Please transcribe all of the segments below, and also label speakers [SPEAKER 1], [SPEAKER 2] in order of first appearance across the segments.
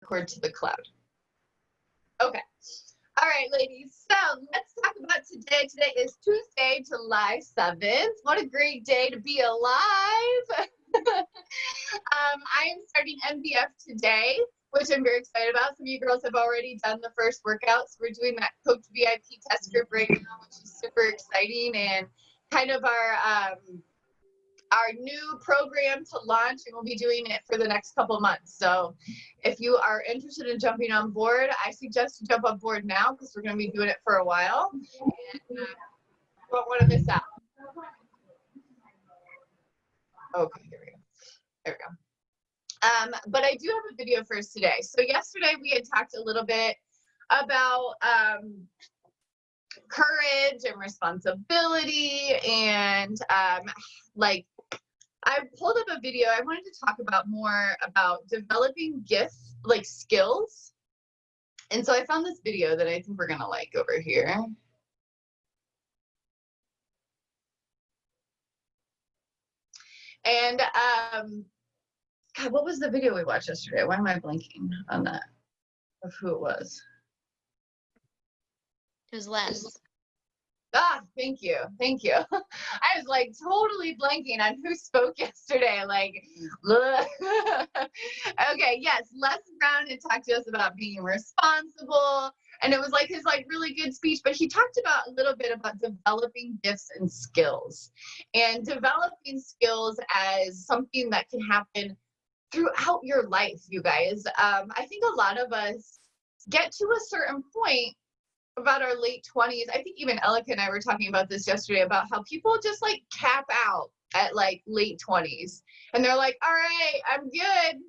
[SPEAKER 1] record to the cloud. Okay. All right, ladies. So let's talk about today. Today is Tuesday, July 7th. What a great day to be alive. I am starting MVF today, which I'm very excited about. Some of you girls have already done the first workouts. We're doing that Coach VIP test group right now, which is super exciting and kind of our new program to launch, and we'll be doing it for the next couple of months. So if you are interested in jumping on board, I suggest you jump on board now because we're going to be doing it for a while. And you won't want to miss out. Okay, here we go. There we go. But I do have a video for us today. So yesterday we had talked a little bit about courage and responsibility and like I pulled up a video. I wanted to talk about more about developing gifts, like skills. And so I found this video that I think we're going to like over here. And God, what was the video we watched yesterday? Why am I blanking on that? Of who it was?
[SPEAKER 2] It was Les.
[SPEAKER 1] Ah, thank you. Thank you. I was like totally blanking on who spoke yesterday. Like, okay, yes, Les Brown had talked to us about being responsible. And it was like his like really good speech, but he talked about a little bit about developing gifts and skills and developing skills as something that can happen throughout your life, you guys. I think a lot of us get to a certain point about our late 20s. I think even Elika and I were talking about this yesterday about how people just like cap out at like late 20s and they're like, all right, I'm good.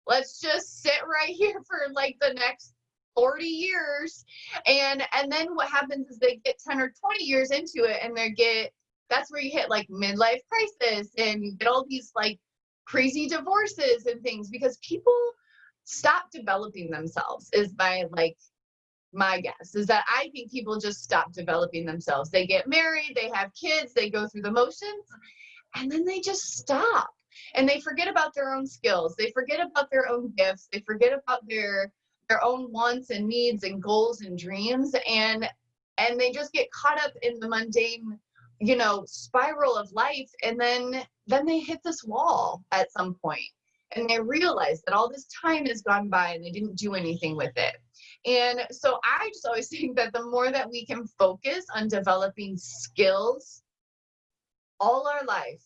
[SPEAKER 1] Let's just sit right here for like the next 40 years. And then what happens is they get 10 or 20 years into it and that's where you hit like midlife crisis and you get all these like crazy divorces and things because people stop developing themselves is my guess is that I think people just stop developing themselves. They get married, they have kids, they go through the motions, and then they just stop. And they forget about their own skills. They forget about their own gifts. They forget about their own wants and needs and goals and dreams. And they just get caught up in the mundane, spiral of life. And then they hit this wall at some point. And they realize that all this time has gone by and they didn't do anything with it. And so I just always think that the more that we can focus on developing skills all our life,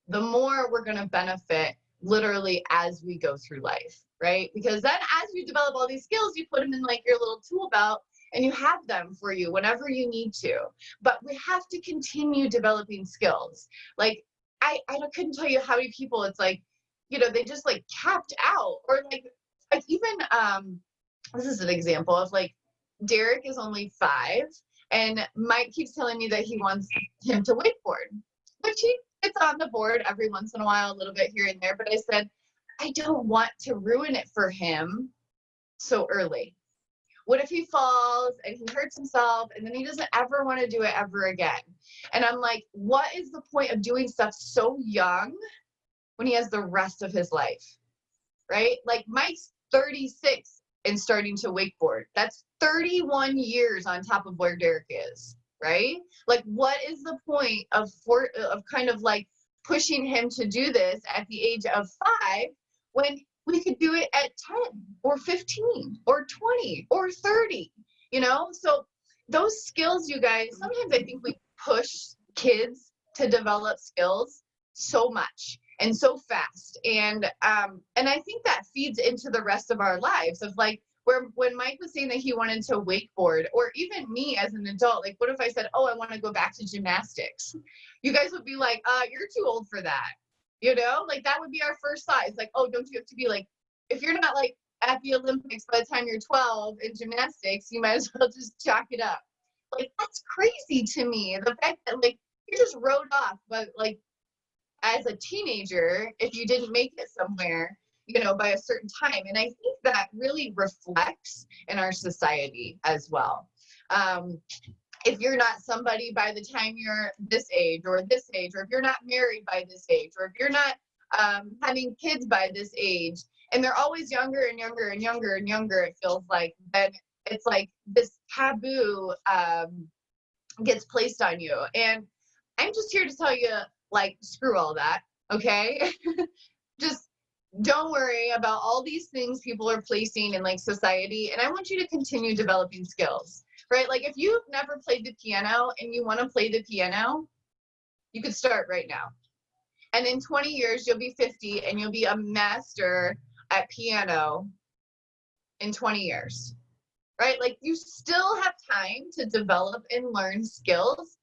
[SPEAKER 1] the more we're going to benefit literally as we go through life, right? Because then as you develop all these skills, you put them in like your little tool belt and you have them for you whenever you need to. But we have to continue developing skills. Like I couldn't tell you how many people it's like, they just like capped out or like even this is an example of like Derek is only 5 and Mike keeps telling me that he wants him to wakeboard, which he gets on the board every once in a while, a little bit here and there. But I said, I don't want to ruin it for him so early. What if he falls and he hurts himself and then he doesn't ever want to do it ever again? And I'm like, what is the point of doing stuff so young when he has the rest of his life, right? Like Mike's 36 and starting to wakeboard. That's 31 years on top of where Derek is, right? Like, what is the point of kind of like pushing him to do this at the age of 5 when we could do it at 10 or 15 or 20 or 30, So those skills, you guys, sometimes I think we push kids to develop skills so much and so fast. And I think that feeds into the rest of our lives of like, when Mike was saying that he wanted to wakeboard, or even me as an adult, like what if I said, oh, I want to go back to gymnastics? You guys would be like, you're too old for that. Like that would be our first thought. It's like, oh, don't you have to be like, if you're not like at the Olympics by the time you're 12 in gymnastics, you might as well just chalk it up. Like, that's crazy to me. The fact that like you just wrote off, but like as a teenager, if you didn't make it somewhere, by a certain time. And I think that really reflects in our society as well. If you're not somebody by the time you're this age, or if you're not married by this age, or if you're not having kids by this age, and they're always younger and younger and younger and younger, it feels like, then it's like this taboo gets placed on you. And I'm just here to tell you, like, screw all that, okay? Just don't worry about all these things people are placing in like society. And I want you to continue developing skills, right? Like if you've never played the piano and you want to play the piano, you could start right now. And in 20 years, you'll be 50 and you'll be a master at piano in 20 years, right? Like you still have time to develop and learn skills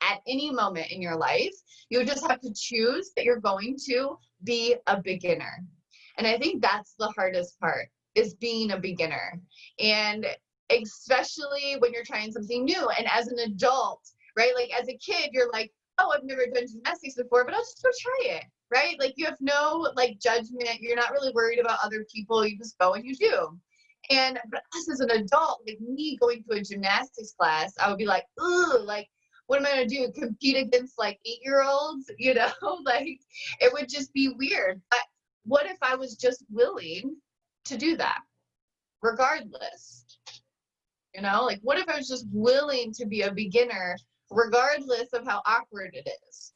[SPEAKER 1] at any moment in your life. You just have to choose that you're going to be a beginner. And I think that's the hardest part, is being a beginner. And especially when you're trying something new. And as an adult, right? Like as a kid, you're like, oh, I've never done gymnastics before, but I'll just go try it, right? Like you have no like judgment. You're not really worried about other people. You just go and you do. And but us as an adult, like me going to a gymnastics class, I would be like, ooh, like, what am I gonna do? Compete against like 8-year-olds? You know, like it would just be weird. But what if I was just willing to do that, regardless? You know, like what if I was just willing to be a beginner, regardless of how awkward it is?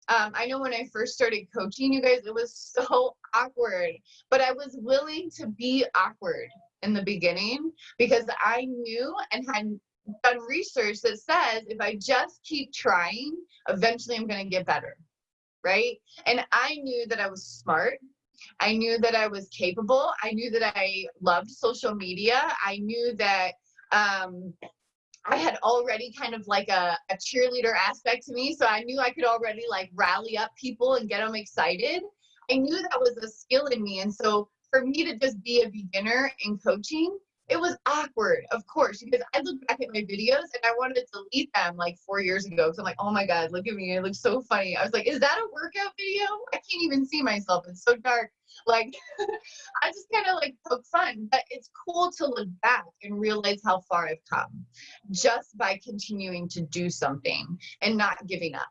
[SPEAKER 1] I know when I first started coaching, you guys, it was so awkward, but I was willing to be awkward in the beginning because I knew and had done research that says if I just keep trying, eventually I'm going to get better, right? And I knew that I was smart. I knew that I was capable. I knew that I loved social media. I knew that I had already kind of like a cheerleader aspect to me. So I knew I could already like rally up people and get them excited. I knew that was a skill in me. And so for me to just be a beginner in coaching, it was awkward, of course, because I look back at my videos and I wanted to delete them like 4 years ago. Because I'm like, oh my God, look at me. It looks so funny. I was like, is that a workout video? I can't even see myself. It's so dark. Like, I just kind of like poke fun. But it's cool to look back and realize how far I've come just by continuing to do something and not giving up,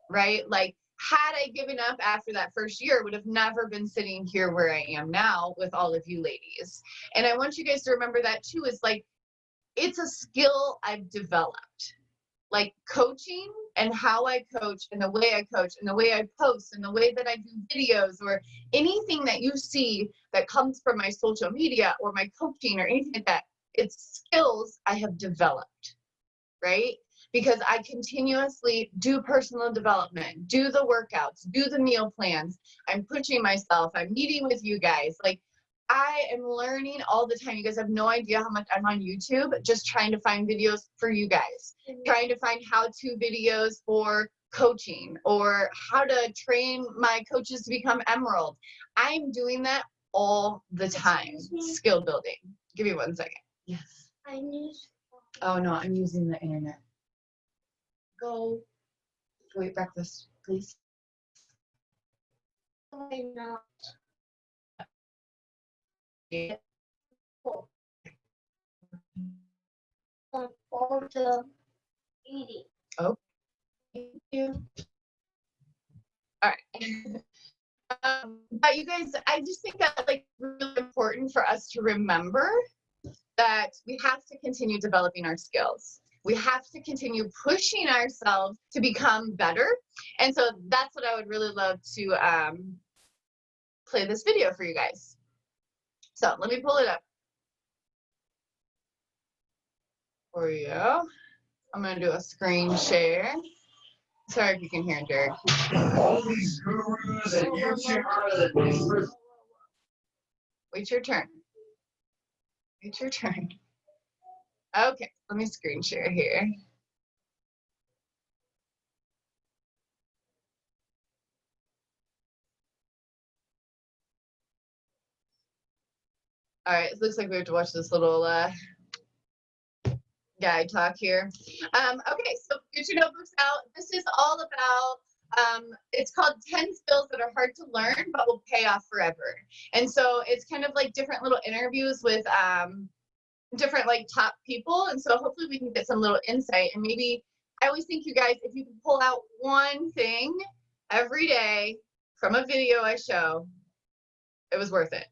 [SPEAKER 1] right? Like, had I given up after that first year, I would have never been sitting here where I am now with all of you ladies. And I want you guys to remember that too, is like, it's a skill I've developed. Like coaching and how I coach and the way I coach and the way I post and the way that I do videos or anything that you see that comes from my social media or my coaching or anything like that, it's skills I have developed, right? Because I continuously do personal development, do the workouts, do the meal plans. I'm pushing myself. I'm meeting with you guys. Like I am learning all the time. You guys have no idea how much I'm on YouTube just trying to find videos for you guys, trying to find how-to videos for coaching or how to train my coaches to become Emerald. I'm doing that all the time. Skill building. Give me 1 second. Yes. Oh no, I'm using the internet. Go eat breakfast, please.
[SPEAKER 2] Why not?
[SPEAKER 1] Yeah.
[SPEAKER 2] Look forward to eating.
[SPEAKER 1] Oh, thank you. All right. But you guys, I just think that like really important for us to remember that we have to continue developing our skills. We have to continue pushing ourselves to become better. And so that's what I would really love to play this video for you guys. So let me pull it up for you. I'm going to do a screen share. Sorry if you can hear Derek.
[SPEAKER 3] All these gurus and YouTubers.
[SPEAKER 1] Wait your turn. Wait your turn. Okay, let me screen share here. All right, it looks like we have to watch this little guy talk here. Okay, so get your notebooks out. This is all about, it's called 10 skills that are hard to learn but will pay off forever. And so it's kind of like different little interviews with different like top people. And so hopefully we can get some little insight. And maybe, I always think you guys, if you can pull out one thing every day from a video I show, it was worth it.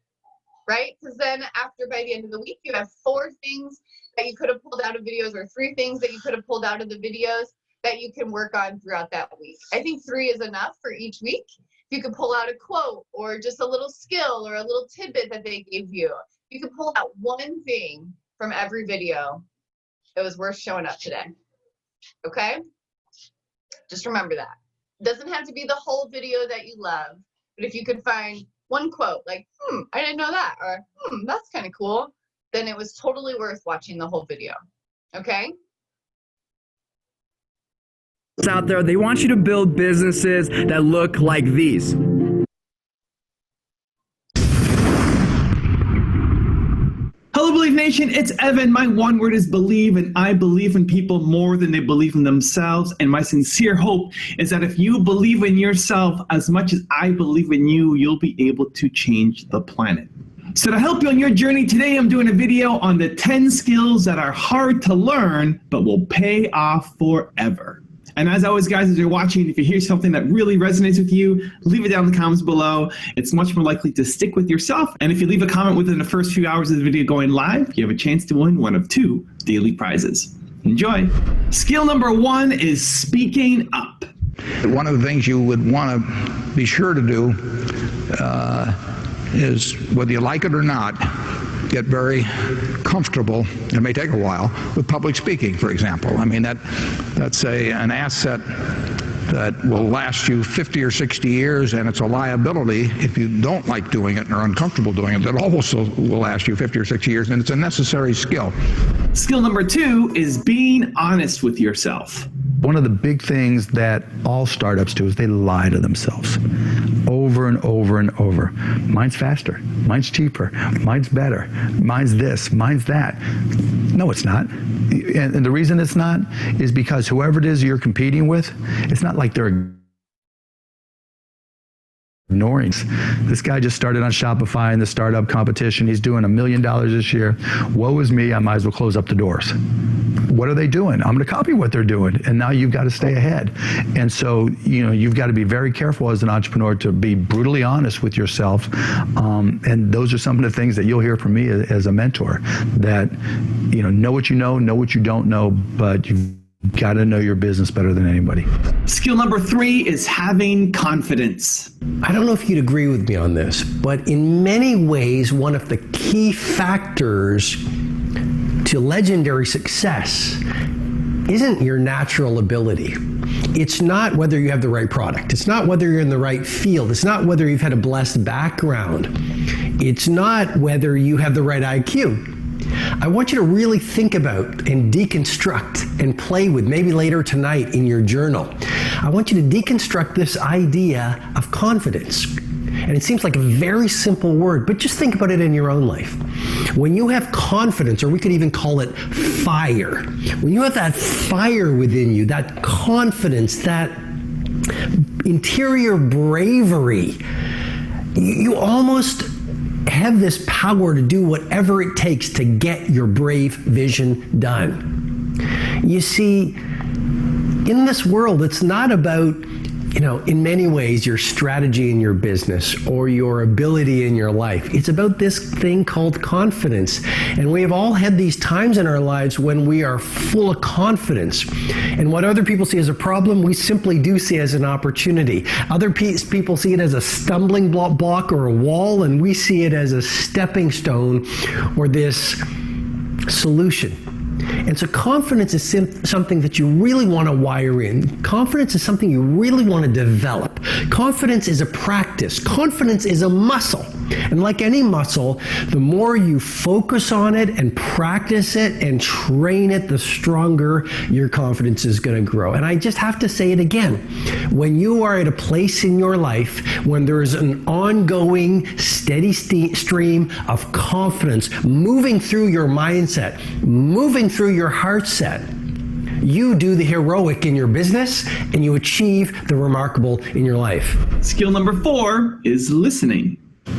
[SPEAKER 1] right? Because then after, by the end of the week, you have 4 things that you could have pulled out of videos, or 3 things that you could have pulled out of the videos that you can work on throughout that week. I think 3 is enough for each week. If you could pull out a quote or just a little skill or a little tidbit that they gave you, you could pull out 1 thing from every video that was worth showing up today. Okay? Just remember that. It doesn't have to be the whole video that you love, but if you could find 1 quote, like, I didn't know that, or that's kind of cool, then it was totally worth watching the whole video. Okay?
[SPEAKER 4] Out there, they want you to build businesses that look like these.
[SPEAKER 5] Hello, Believe Nation. It's Evan. My one word is believe, and I believe in people more than they believe in themselves. And my sincere hope is that if you believe in yourself as much as I believe in you, you'll be able to change the planet. So to help you on your journey today, I'm doing a video on the 10 skills that are hard to learn, but will pay off forever. And as always, guys, as you're watching, if you hear something that really resonates with you, leave it down in the comments below. It's much more likely to stick with yourself. And if you leave a comment within the first few hours of the video going live, you have a chance to win one of 2 daily prizes. Enjoy. Skill number 1 is speaking up.
[SPEAKER 6] One of the things you would want to be sure to do is, whether you like it or not, get very comfortable, it may take a while, with public speaking, for example. I mean, that's an asset that will last you 50 or 60 years, and it's a liability if you don't like doing it and are uncomfortable doing it. That also will last you 50 or 60 years, and it's a necessary skill.
[SPEAKER 5] Skill number 2 is being honest with yourself.
[SPEAKER 7] One of the big things that all startups do is they lie to themselves over and over and over. Mine's faster, mine's cheaper, mine's better, mine's this, mine's that. No, it's not. And the reason it's not is because whoever it is you're competing with, it's not like they're ignoring. This guy just started on Shopify in the startup competition. He's doing $1 million this year. Woe is me, I might as well close up the doors. What are they doing? I'm going to copy what they're doing. And now you've got to stay ahead. And so, you've got to be very careful as an entrepreneur to be brutally honest with yourself. And those are some of the things that you'll hear from me as a mentor, that, know what you know what you don't know, but you've got to know your business better than anybody.
[SPEAKER 5] Skill number 3 is having confidence.
[SPEAKER 8] I don't know if you'd agree with me on this, but in many ways, one of the key factors to legendary success isn't your natural ability. It's not whether you have the right product. It's not whether you're in the right field. It's not whether you've had a blessed background. It's not whether you have the right IQ. I want you to really think about and deconstruct and play with, maybe later tonight in your journal. I want you to deconstruct this idea of confidence. And it seems like a very simple word, but just think about it in your own life. When you have confidence, or we could even call it fire, when you have that fire within you, that confidence, that interior bravery, you almost have this power to do whatever it takes to get your brave vision done. You see, in this world, it's not about, in many ways, your strategy in your business or your ability in your life. It's about this thing called confidence. And we have all had these times in our lives when we are full of confidence. And what other people see as a problem, we simply do see as an opportunity. Other people see it as a stumbling block or a wall, and we see it as a stepping stone or this solution. And so confidence is something that you really want to wire in. Confidence is something you really want to develop. Confidence is a practice. Confidence is a muscle. And like any muscle, the more you focus on it and practice it and train it, the stronger your confidence is going to grow. And I just have to say it again. When you are at a place in your life when there is an ongoing, steady stream of confidence moving through your mindset, moving through your heart set, you do the heroic in your business and you achieve the remarkable in your life.
[SPEAKER 5] Skill number 4 is listening.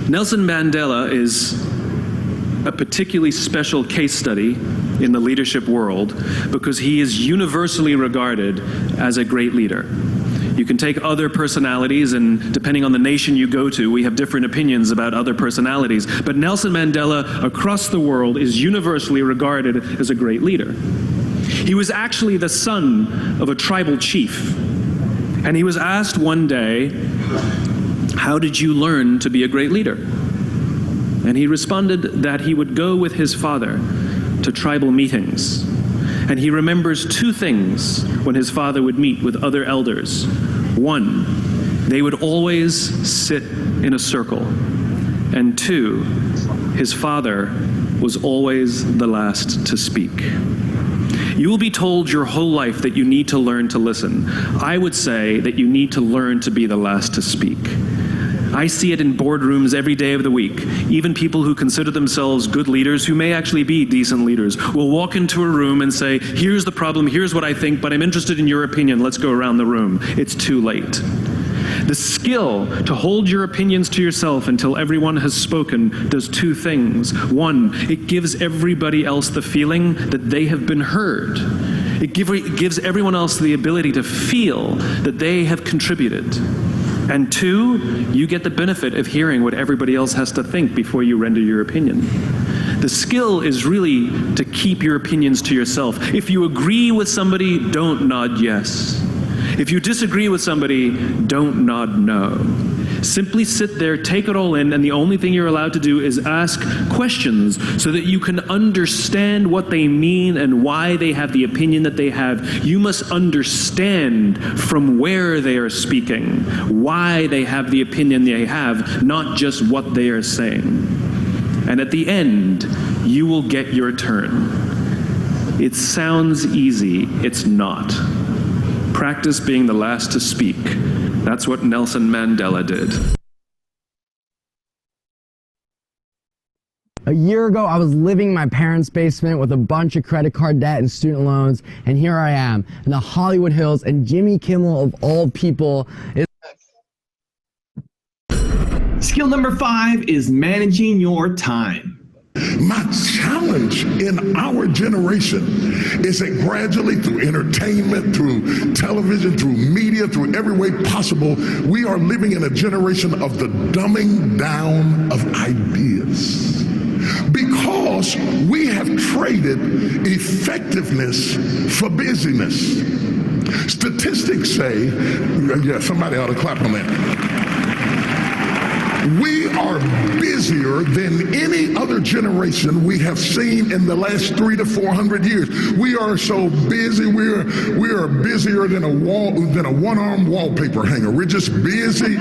[SPEAKER 9] Nelson Mandela is a particularly special case study in the leadership world because he is universally regarded as a great leader. You can take other personalities, and depending on the nation you go to, we have different opinions about other personalities. But Nelson Mandela, across the world, is universally regarded as a great leader. He was actually the son of a tribal chief. And he was asked one day, "How did you learn to be a great leader?" And he responded that he would go with his father to tribal meetings. And he remembers two things when his father would meet with other elders. One, they would always sit in a circle. And two, his father was always the last to speak. You will be told your whole life that you need to learn to listen. I would say that you need to learn to be the last to speak. I see it in boardrooms every day of the week. Even people who consider themselves good leaders, who may actually be decent leaders, will walk into a room and say, "Here's the problem, here's what I think, but I'm interested in your opinion, let's go around the room." It's too late. The skill to hold your opinions to yourself until everyone has spoken does two things. One, it gives everybody else the feeling that they have been heard. It gives everyone else the ability to feel that they have contributed. And two, you get the benefit of hearing what everybody else has to think before you render your opinion. The skill is really to keep your opinions to yourself. If you agree with somebody, don't nod yes. If you disagree with somebody, don't nod no. Simply sit there, take it all in, and the only thing you're allowed to do is ask questions so that you can understand what they mean and why they have the opinion that they have. You must understand from where they are speaking, why they have the opinion they have, not just what they are saying. And at the end, you will get your turn. It sounds easy, it's not. Practice being the last to speak. That's what Nelson Mandela did.
[SPEAKER 10] A year ago, I was living in my parents' basement with a bunch of credit card debt and student loans, and here I am in the Hollywood Hills, and Jimmy Kimmel, of all people, is...
[SPEAKER 5] Skill number 5 is managing your time.
[SPEAKER 11] My challenge in our generation is that gradually through entertainment, through television, through media, through every way possible, we are living in a generation of the dumbing down of ideas. Because we have traded effectiveness for busyness. Statistics say, yeah, somebody ought to clap on that. We are busier than any other generation we have seen in the last 300 to 400 years. We are so busy. We are busier than a one-arm wallpaper hanger. We're just busy.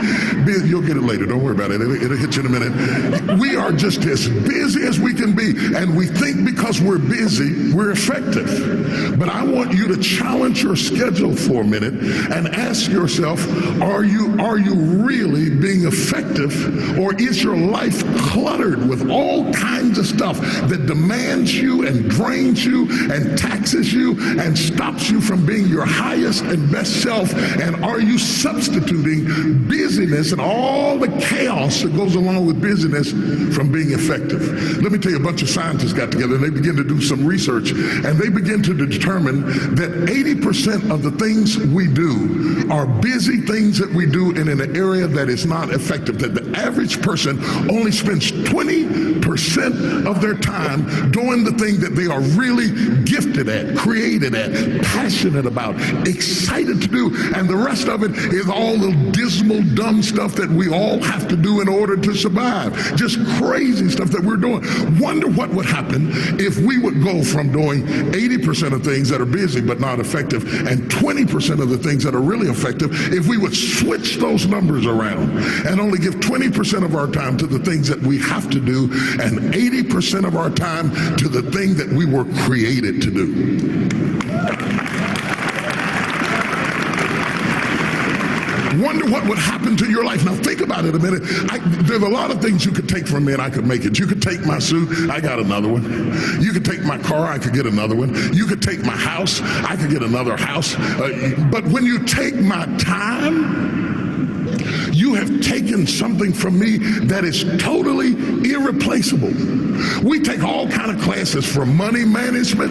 [SPEAKER 11] You'll get it later. Don't worry about it. It'll hit you in a minute. We are just as busy as we can be, and we think because we're busy, we're effective. But I want you to challenge your schedule for a minute and ask yourself, are you really being effective? Or is your life cluttered with all kinds of stuff that demands you and drains you and taxes you and stops you from being your highest and best self? And are you substituting busyness and all the chaos that goes along with busyness from being effective? Let me tell you, a bunch of scientists got together and they began to do some research, and they begin to determine that 80% of the things we do are busy things that we do in an area that is not effective, that the average person only spends 20% of their time doing the thing that they are really gifted at, created at, passionate about, excited to do, and the rest of it is all the dismal, dumb stuff that we all have to do in order to survive. Just crazy stuff that we're doing. Wonder what would happen if we would go from doing 80% of things that are busy but not effective and 20% of the things that are really effective if we would switch those numbers around and only give 20% of our time to the things that we have to do and 80% of our time to the thing that we were created to do. Wonder what would happen to your life. Now think about it a minute. There's a lot of things you could take from me and I could make it. You could take my suit, I got another one. You could take my car, I could get another one. You could take my house, I could get another house. But when you take my time, You have taken something from me that is totally irreplaceable. We take all kind of classes for money management.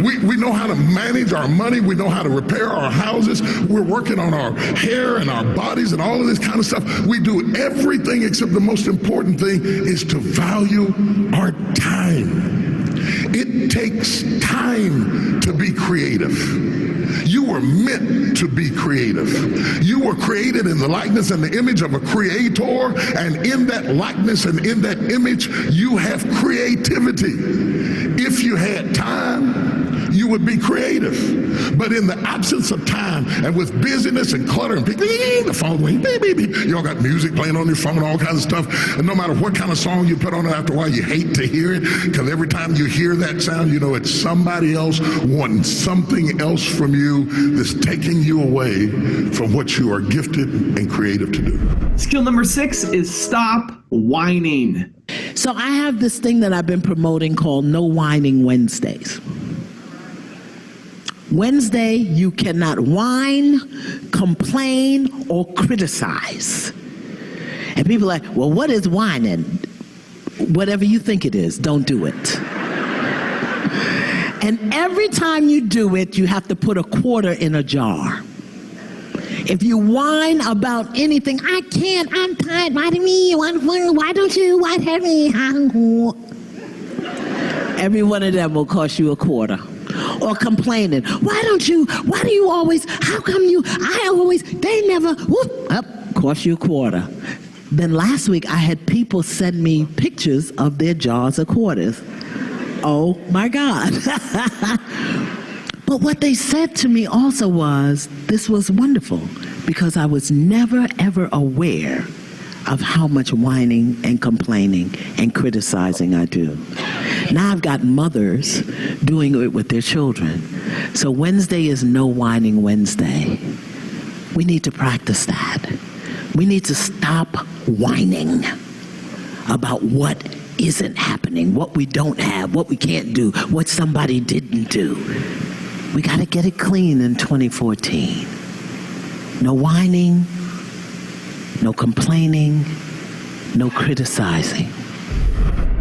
[SPEAKER 11] We know how to manage our money. We know how to repair our houses. We're working on our hair and our bodies and all of this kind of stuff. We do everything except the most important thing is to value our time. It takes time to be creative. You were meant to be creative. You were created in the likeness and the image of a creator, and in that likeness and in that image, you have creativity. If you had time, you would be creative. But in the absence of time and with busyness and clutter and the phone ring, you all got music playing on your phone, all kinds of stuff. And no matter what kind of song you put on it, after a while you hate to hear it, because every time you hear that sound, you know it's somebody else wanting something else from you that's taking you away from what you are gifted and creative to do.
[SPEAKER 5] Skill number 6 is stop whining.
[SPEAKER 12] So I have this thing that I've been promoting called No Whining Wednesdays. Wednesday, you cannot whine, complain, or criticize. And people are like, well, what is whining? Whatever you think it is, don't do it. And every time you do it, you have to put a quarter in a jar. If you whine about anything, I can't, I'm tired, why do me, why don't you, why have me? Every one of them will cost you a quarter. Or complaining, why do you always, how come you, I always, they never, whoop, up, cost you a quarter. Then last week I had people send me pictures of their jars of quarters. Oh my God. But what they said to me also was, this was wonderful, because I was never ever aware of how much whining and complaining and criticizing I do. Now I've got mothers doing it with their children. So Wednesday is No Whining Wednesday. We need to practice that. We need to stop whining about what isn't happening, what we don't have, what we can't do, what somebody didn't do. We got to get it clean in 2014. No whining, no complaining, no criticizing.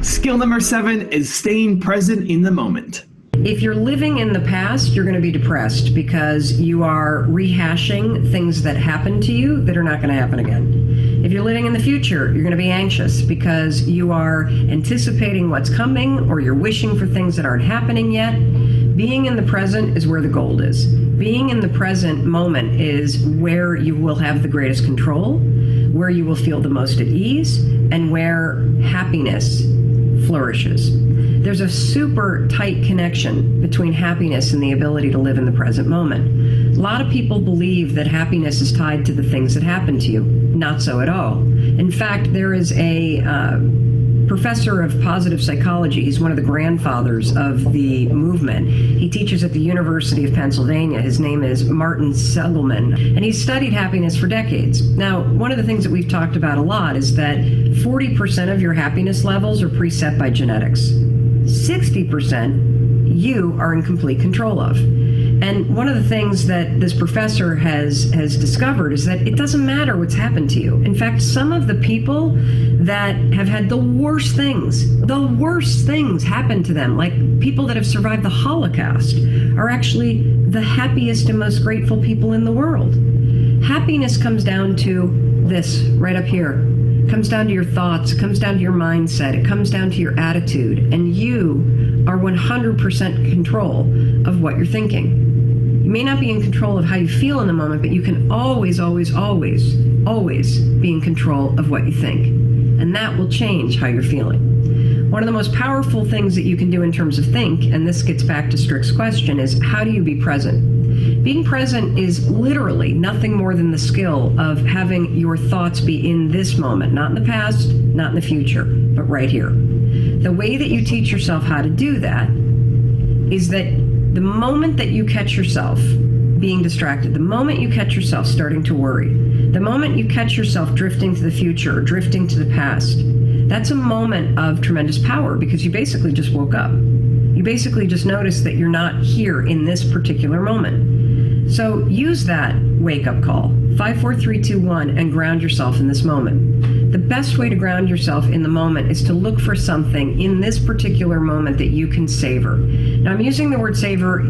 [SPEAKER 5] Skill number 7 is staying present in the moment.
[SPEAKER 13] If you're living in the past, you're going to be depressed because you are rehashing things that happened to you that are not going to happen again. If you're living in the future, you're going to be anxious because you are anticipating what's coming or you're wishing for things that aren't happening yet. Being in the present is where the gold is. Being in the present moment is where you will have the greatest control, where you will feel the most at ease, and where happiness flourishes. There's a super tight connection between happiness and the ability to live in the present moment. A lot of people believe that happiness is tied to the things that happen to you. Not so at all. In fact, there is a professor of positive psychology. He's one of the grandfathers of the movement. He teaches at the University of Pennsylvania. His name is Martin Seligman, and he's studied happiness for decades. Now, one of the things that we've talked about a lot is that 40% of your happiness levels are preset by genetics. 60% you are in complete control of. And one of the things that this professor has discovered is that it doesn't matter what's happened to you. In fact, some of the people that have had the worst things happen to them, like people that have survived the Holocaust, are actually the happiest and most grateful people in the world. Happiness comes down to this right up here. It comes down to your thoughts, it comes down to your mindset, it comes down to your attitude, and you are 100% control of what you're thinking. You may not be in control of how you feel in the moment, but you can always, always, always, always be in control of what you think. And that will change how you're feeling. One of the most powerful things that you can do in terms of think, and this gets back to Strick's question, is how do you be present? Being present is literally nothing more than the skill of having your thoughts be in this moment, not in the past, not in the future, but right here. The way that you teach yourself how to do that is that the moment that you catch yourself being distracted, the moment you catch yourself starting to worry, the moment you catch yourself drifting to the future or drifting to the past, that's a moment of tremendous power because you basically just woke up. You basically just noticed that you're not here in this particular moment. So use that wake-up call. 5, 4, 3, 2, 1, and ground yourself in this moment. The best way to ground yourself in the moment is to look for something in this particular moment that you can savor. Now, I'm using the word savor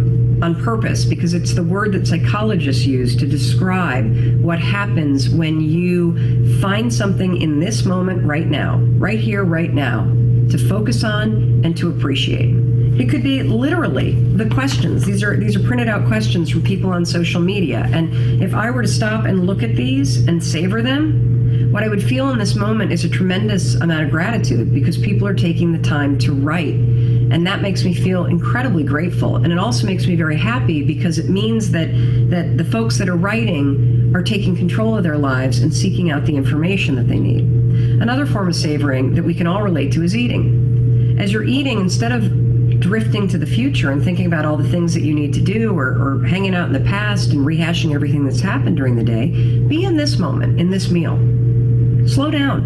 [SPEAKER 13] on purpose because it's the word that psychologists use to describe what happens when you find something in this moment right now, right here, right now, to focus on and to appreciate. It could be literally the questions. These are printed out questions from people on social media. And if I were to stop and look at these and savor them, what I would feel in this moment is a tremendous amount of gratitude because people are taking the time to write. And that makes me feel incredibly grateful. And it also makes me very happy because it means that the folks that are writing are taking control of their lives and seeking out the information that they need. Another form of savoring that we can all relate to is eating. As you're eating, instead of drifting to the future and thinking about all the things that you need to do or hanging out in the past and rehashing everything that's happened during the day, be in this moment, in this meal. Slow down.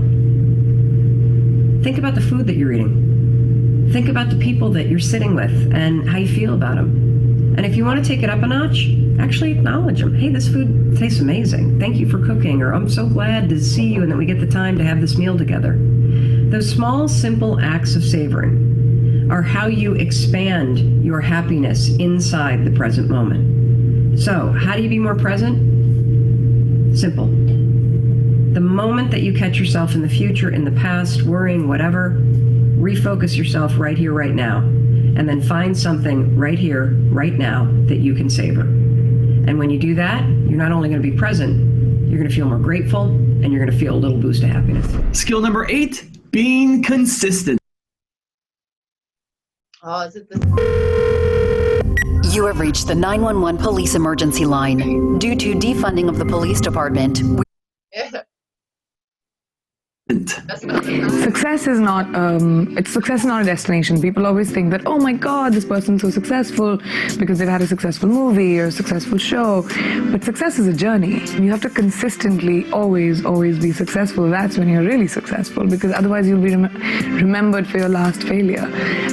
[SPEAKER 13] Think about the food that you're eating. Think about the people that you're sitting with and how you feel about them. And if you want to take it up a notch, actually acknowledge them. Hey, this food tastes amazing. Thank you for cooking. Or I'm so glad to see you and that we get the time to have this meal together. Those small, simple acts of savoring are how you expand your happiness inside the present moment. So, how do you be more present? Simple. The moment that you catch yourself in the future, in the past, worrying, whatever, refocus yourself right here, right now, and then find something right here, right now that you can savor. And when you do that, you're not only going to be present, you're going to feel more grateful, and you're going to feel a little boost of happiness.
[SPEAKER 5] Skill number 8, being consistent.
[SPEAKER 1] Oh, is it this?
[SPEAKER 14] You have reached the 911 police emergency line. Due to defunding of the police department.
[SPEAKER 15] Success is not success is not a destination. People always think that, oh my God, this person's so successful because they've had a successful movie or a successful show. But success is a journey. You have to consistently always be successful. That's when you're really successful, because otherwise you'll be remembered for your last failure.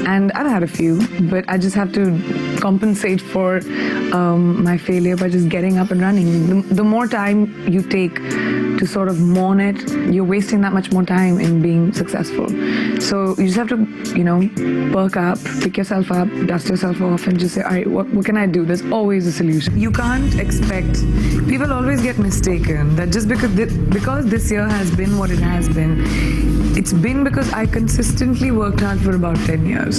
[SPEAKER 15] And I've had a few, but I just have to compensate for my failure by just getting up and running. The more time you take to sort of mourn it, you're wasting that much more time in being successful. So you just have to, perk up, pick yourself up, dust yourself off, and just say, all right, what can I do? There's always a solution. You can't expect, people always get mistaken that just because this year has been what it has been, it's been because I consistently worked hard for about 10 years.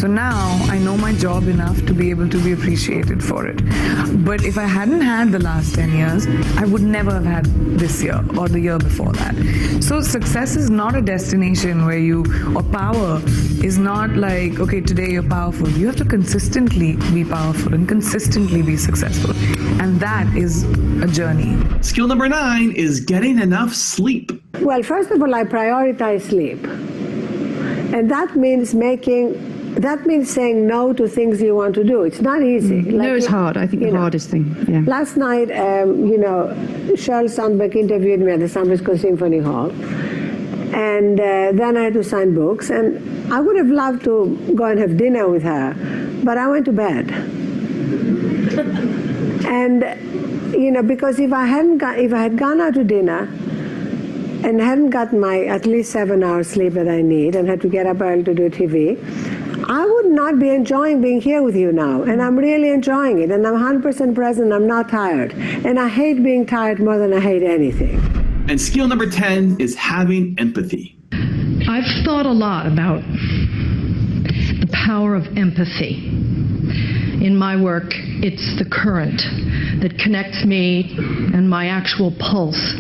[SPEAKER 15] So now I know my job enough to be able to be appreciated for it. But if I hadn't had the last 10 years, I would never have had this year or the year before that. So success is not a destination where or power is not like, okay, today you're powerful. You have to consistently be powerful and consistently be successful. And that is a journey.
[SPEAKER 5] Skill number 9 is getting enough sleep.
[SPEAKER 16] Well, first of all, I prioritize sleep. And that means saying no to things you want to do. It's not easy.
[SPEAKER 17] No, it's hard. I think the hardest thing. Yeah.
[SPEAKER 16] Last night, Sheryl Sandberg interviewed me at the San Francisco Symphony Hall. And then I had to sign books. And I would have loved to go and have dinner with her, but I went to bed. And, because if I had gone out to dinner and hadn't gotten my at least 7 hours sleep that I need and had to get up early to do TV, I would not be enjoying being here with you now. And I'm really enjoying it. And I'm 100% present. I'm not tired. And I hate being tired more than I hate anything.
[SPEAKER 5] And skill number 10 is having empathy.
[SPEAKER 18] I've thought a lot about the power of empathy. In my work, it's the current that connects me and my actual pulse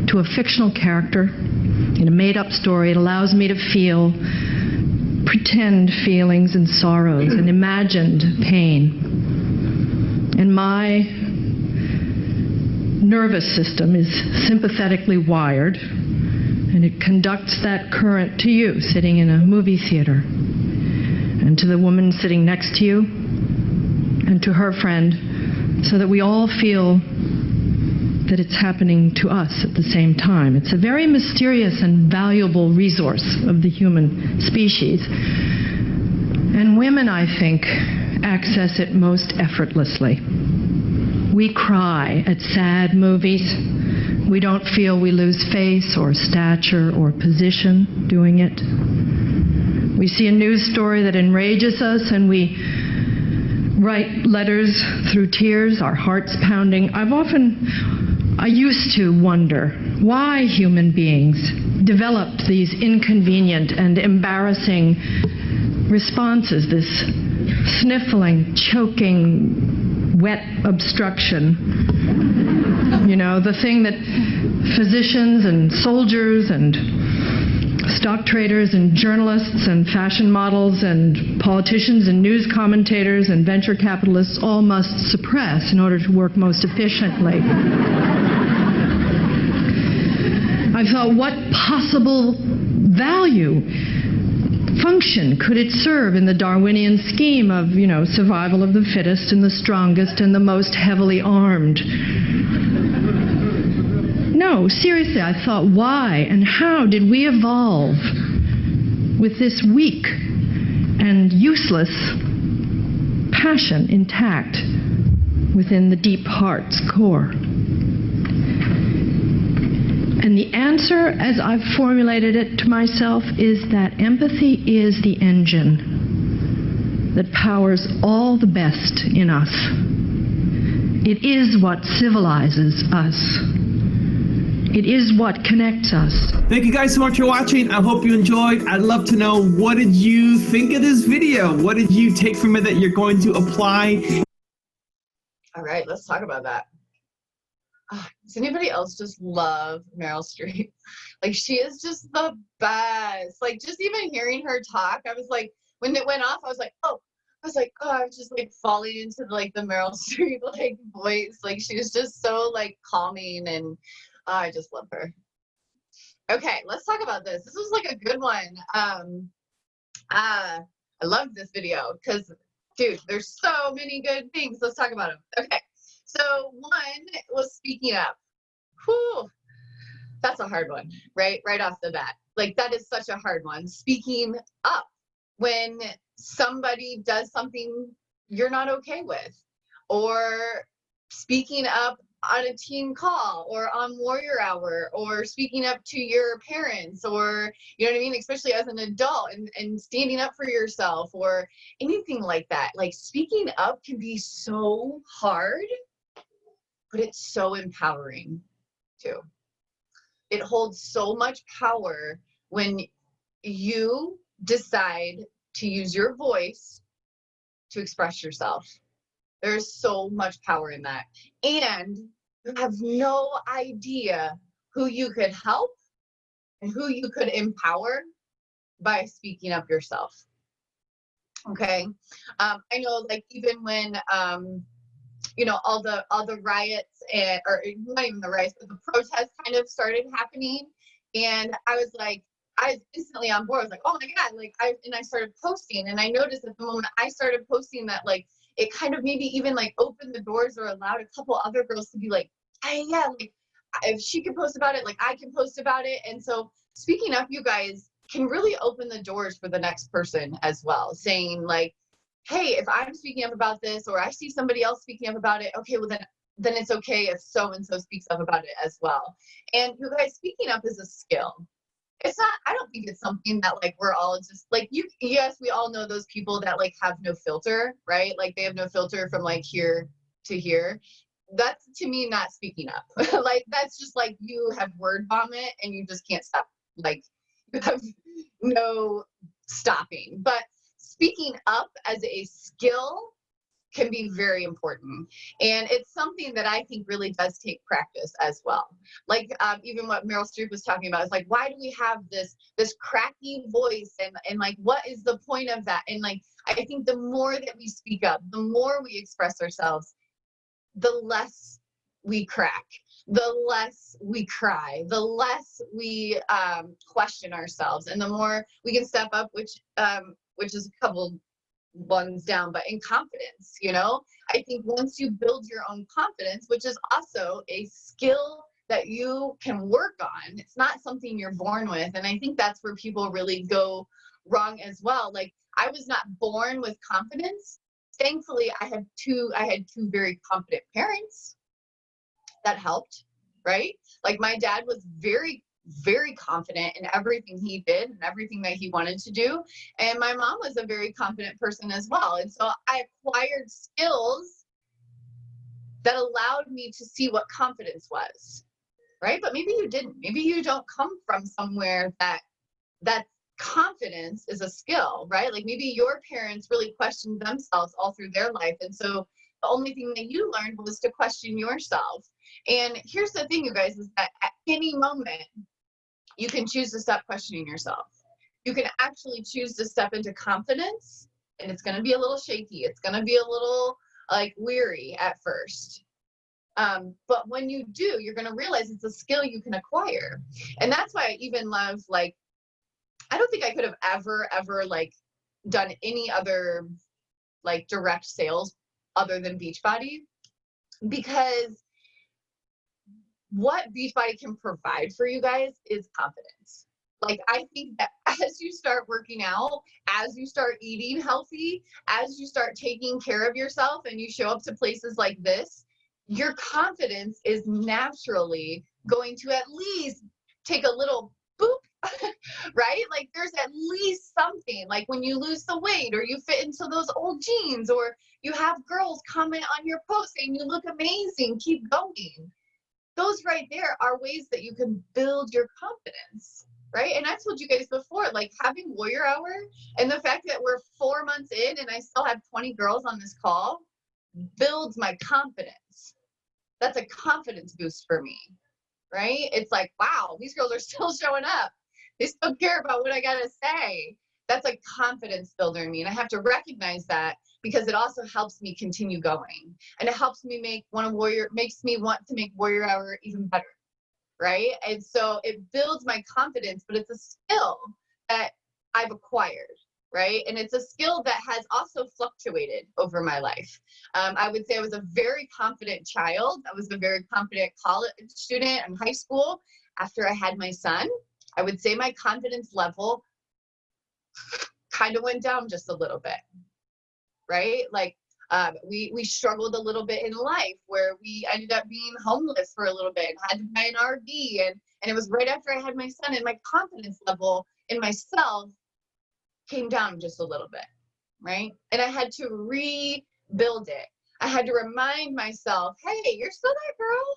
[SPEAKER 18] to a fictional character in a made-up story. It allows me to feel pretend feelings and sorrows and imagined pain. And my nervous system is sympathetically wired, and it conducts that current to you sitting in a movie theater, and to the woman sitting next to you, and to her friend, so that we all feel that it's happening to us at the same time. It's a very mysterious and valuable resource of the human species. And women, I think, access it most effortlessly. We cry at sad movies. We don't feel we lose face or stature or position doing it. We see a news story that enrages us and we write letters through tears, our hearts pounding. I used to wonder why human beings developed these inconvenient and embarrassing responses, this sniffling, choking, wet obstruction. You know, the thing that physicians and soldiers and stock traders and journalists and fashion models and politicians and news commentators and venture capitalists all must suppress in order to work most efficiently. I thought, what possible value, function could it serve in the Darwinian scheme of, you know, survival of the fittest and the strongest and the most heavily armed? No, seriously, I thought, why and how did we evolve with this weak and useless passion intact within the deep heart's core? And the answer, as I've formulated it to myself, is that empathy is the engine that powers all the best in us. It is what civilizes us. It is what connects us.
[SPEAKER 5] Thank you guys so much for watching. I hope you enjoyed. I'd love to know, what did you think of this video? What did you take from it that you're going to apply?
[SPEAKER 1] All right, let's talk about that. Does anybody else just love Meryl Streep? Like, she is just the best. Like, just even hearing her talk, I was like, when it went off, I was like, I was just like falling into like the Meryl Streep like voice. Like, she was just so like calming, and I just love her. Okay, let's talk about this. This was like a good one. I loved this video because, dude, there's so many good things. Let's talk about them. Okay. So one was speaking up. Whew, that's a hard one, right? Right off the bat. Like, that is such a hard one. Speaking up when somebody does something you're not okay with, or speaking up on a team call or on Warrior Hour, or speaking up to your parents, or, you know what I mean? Especially as an adult, and standing up for yourself or anything like that. Like, speaking up can be so hard, but it's so empowering too. It holds so much power when you decide to use your voice to express yourself. There's so much power in that. And you have no idea who you could help and who you could empower by speaking up yourself. Okay. I know, like, even when, you know, all the riots, or not even the riots, but the protests kind of started happening. And I was instantly on board. I was like, oh my God, like, I started posting, and I noticed at the moment I started posting that, like, it kind of maybe even like opened the doors or allowed a couple other girls to be like, hey, yeah, like, if she can post about it, like, I can post about it. And so speaking up, you guys, can really open the doors for the next person as well, saying like, hey, if I'm speaking up about this, or I see somebody else speaking up about it, okay, well then it's okay if so-and-so speaks up about it as well. And you guys, speaking up is a skill. It's not, I don't think it's something that like we're all just like, yes, we all know those people that like have no filter, right? Like, they have no filter from like here to here. That's, to me, not speaking up. Like, that's just like, you have word vomit and you just can't stop. Like, you have no stopping. But speaking up as a skill can be very important. And it's something that I think really does take practice as well. Like, even what Meryl Streep was talking about is like, why do we have this cracky voice, and like, what is the point of that? And like, I think the more that we speak up, the more we express ourselves, the less we crack, the less we cry, the less we question ourselves, and the more we can step up, which is a couple ones down, but in confidence. You know, I think once you build your own confidence, which is also a skill that you can work on, it's not something you're born with. And I think that's where people really go wrong as well. Like, I was not born with confidence, thankfully I had two very confident parents that helped, right? Like my dad was very, very confident in everything he did and everything that he wanted to do. And my mom was a very confident person as well. And so I acquired skills that allowed me to see what confidence was, right? But maybe you didn't. Maybe you don't come from somewhere that confidence is a skill, right? Like maybe your parents really questioned themselves all through their life. And so the only thing that you learned was to question yourself. And here's the thing, you guys, is that at any moment, you can choose to stop questioning yourself. You can actually choose to step into confidence, and it's going to be a little shaky. It's going to be a little like weary at first. But when you do, you're going to realize it's a skill you can acquire. And that's why I even love, like, I don't think I could have ever like done any other like direct sales other than Beachbody, because what Beachbody can provide for you guys is confidence. Like, I think that as you start working out, as you start eating healthy, as you start taking care of yourself and you show up to places like this, your confidence is naturally going to at least take a little boop, right? Like there's at least something, like when you lose the weight or you fit into those old jeans, or you have girls comment on your post saying you look amazing, keep going. Those right there are ways that you can build your confidence, right? And I told you guys before, like having Warrior Hour and the fact that we're 4 months in and I still have 20 girls on this call builds my confidence. That's a confidence boost for me, right? It's like, wow, these girls are still showing up. They still care about what I gotta say. That's a confidence builder in me. And I have to recognize that, because it also helps me continue going. And it helps me makes me want to make Warrior Hour even better, right? And so it builds my confidence, but it's a skill that I've acquired, right? And it's a skill that has also fluctuated over my life. I would say I was a very confident child. I was a very confident college student in high school. After I had my son, I would say my confidence level kind of went down just a little bit, right? Like we struggled a little bit in life, where we ended up being homeless for a little bit and had to buy an RV. And it was right after I had my son, and my confidence level in myself came down just a little bit, right? And I had to rebuild it. I had to remind myself, hey, you're still that girl.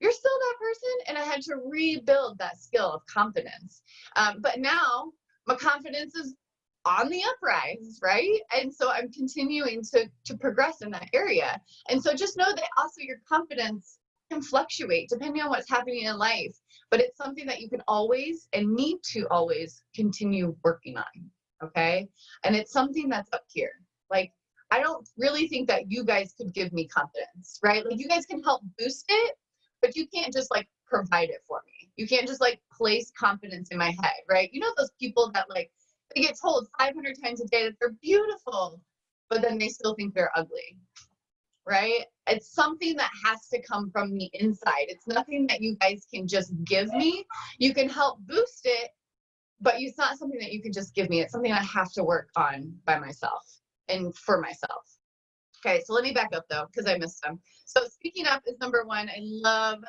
[SPEAKER 1] You're still that person. And I had to rebuild that skill of confidence. But now my confidence is on the uprise, right? And so I'm continuing to progress in that area. And so just know that also your confidence can fluctuate depending on what's happening in life, but it's something that you can always and need to always continue working on, okay? And it's something that's up here. Like, I don't really think that you guys could give me confidence, right? Like, you guys can help boost it, but you can't just like provide it for me. You can't just like place confidence in my head, right? You know those people that like, they get told 500 times a day that they're beautiful, but then they still think they're ugly, right? It's something that has to come from the inside. It's nothing that you guys can just give me. You can help boost it, but it's not something that you can just give me. It's something I have to work on by myself and for myself. Okay, so let me back up though, because I missed them. So speaking up is number one. I love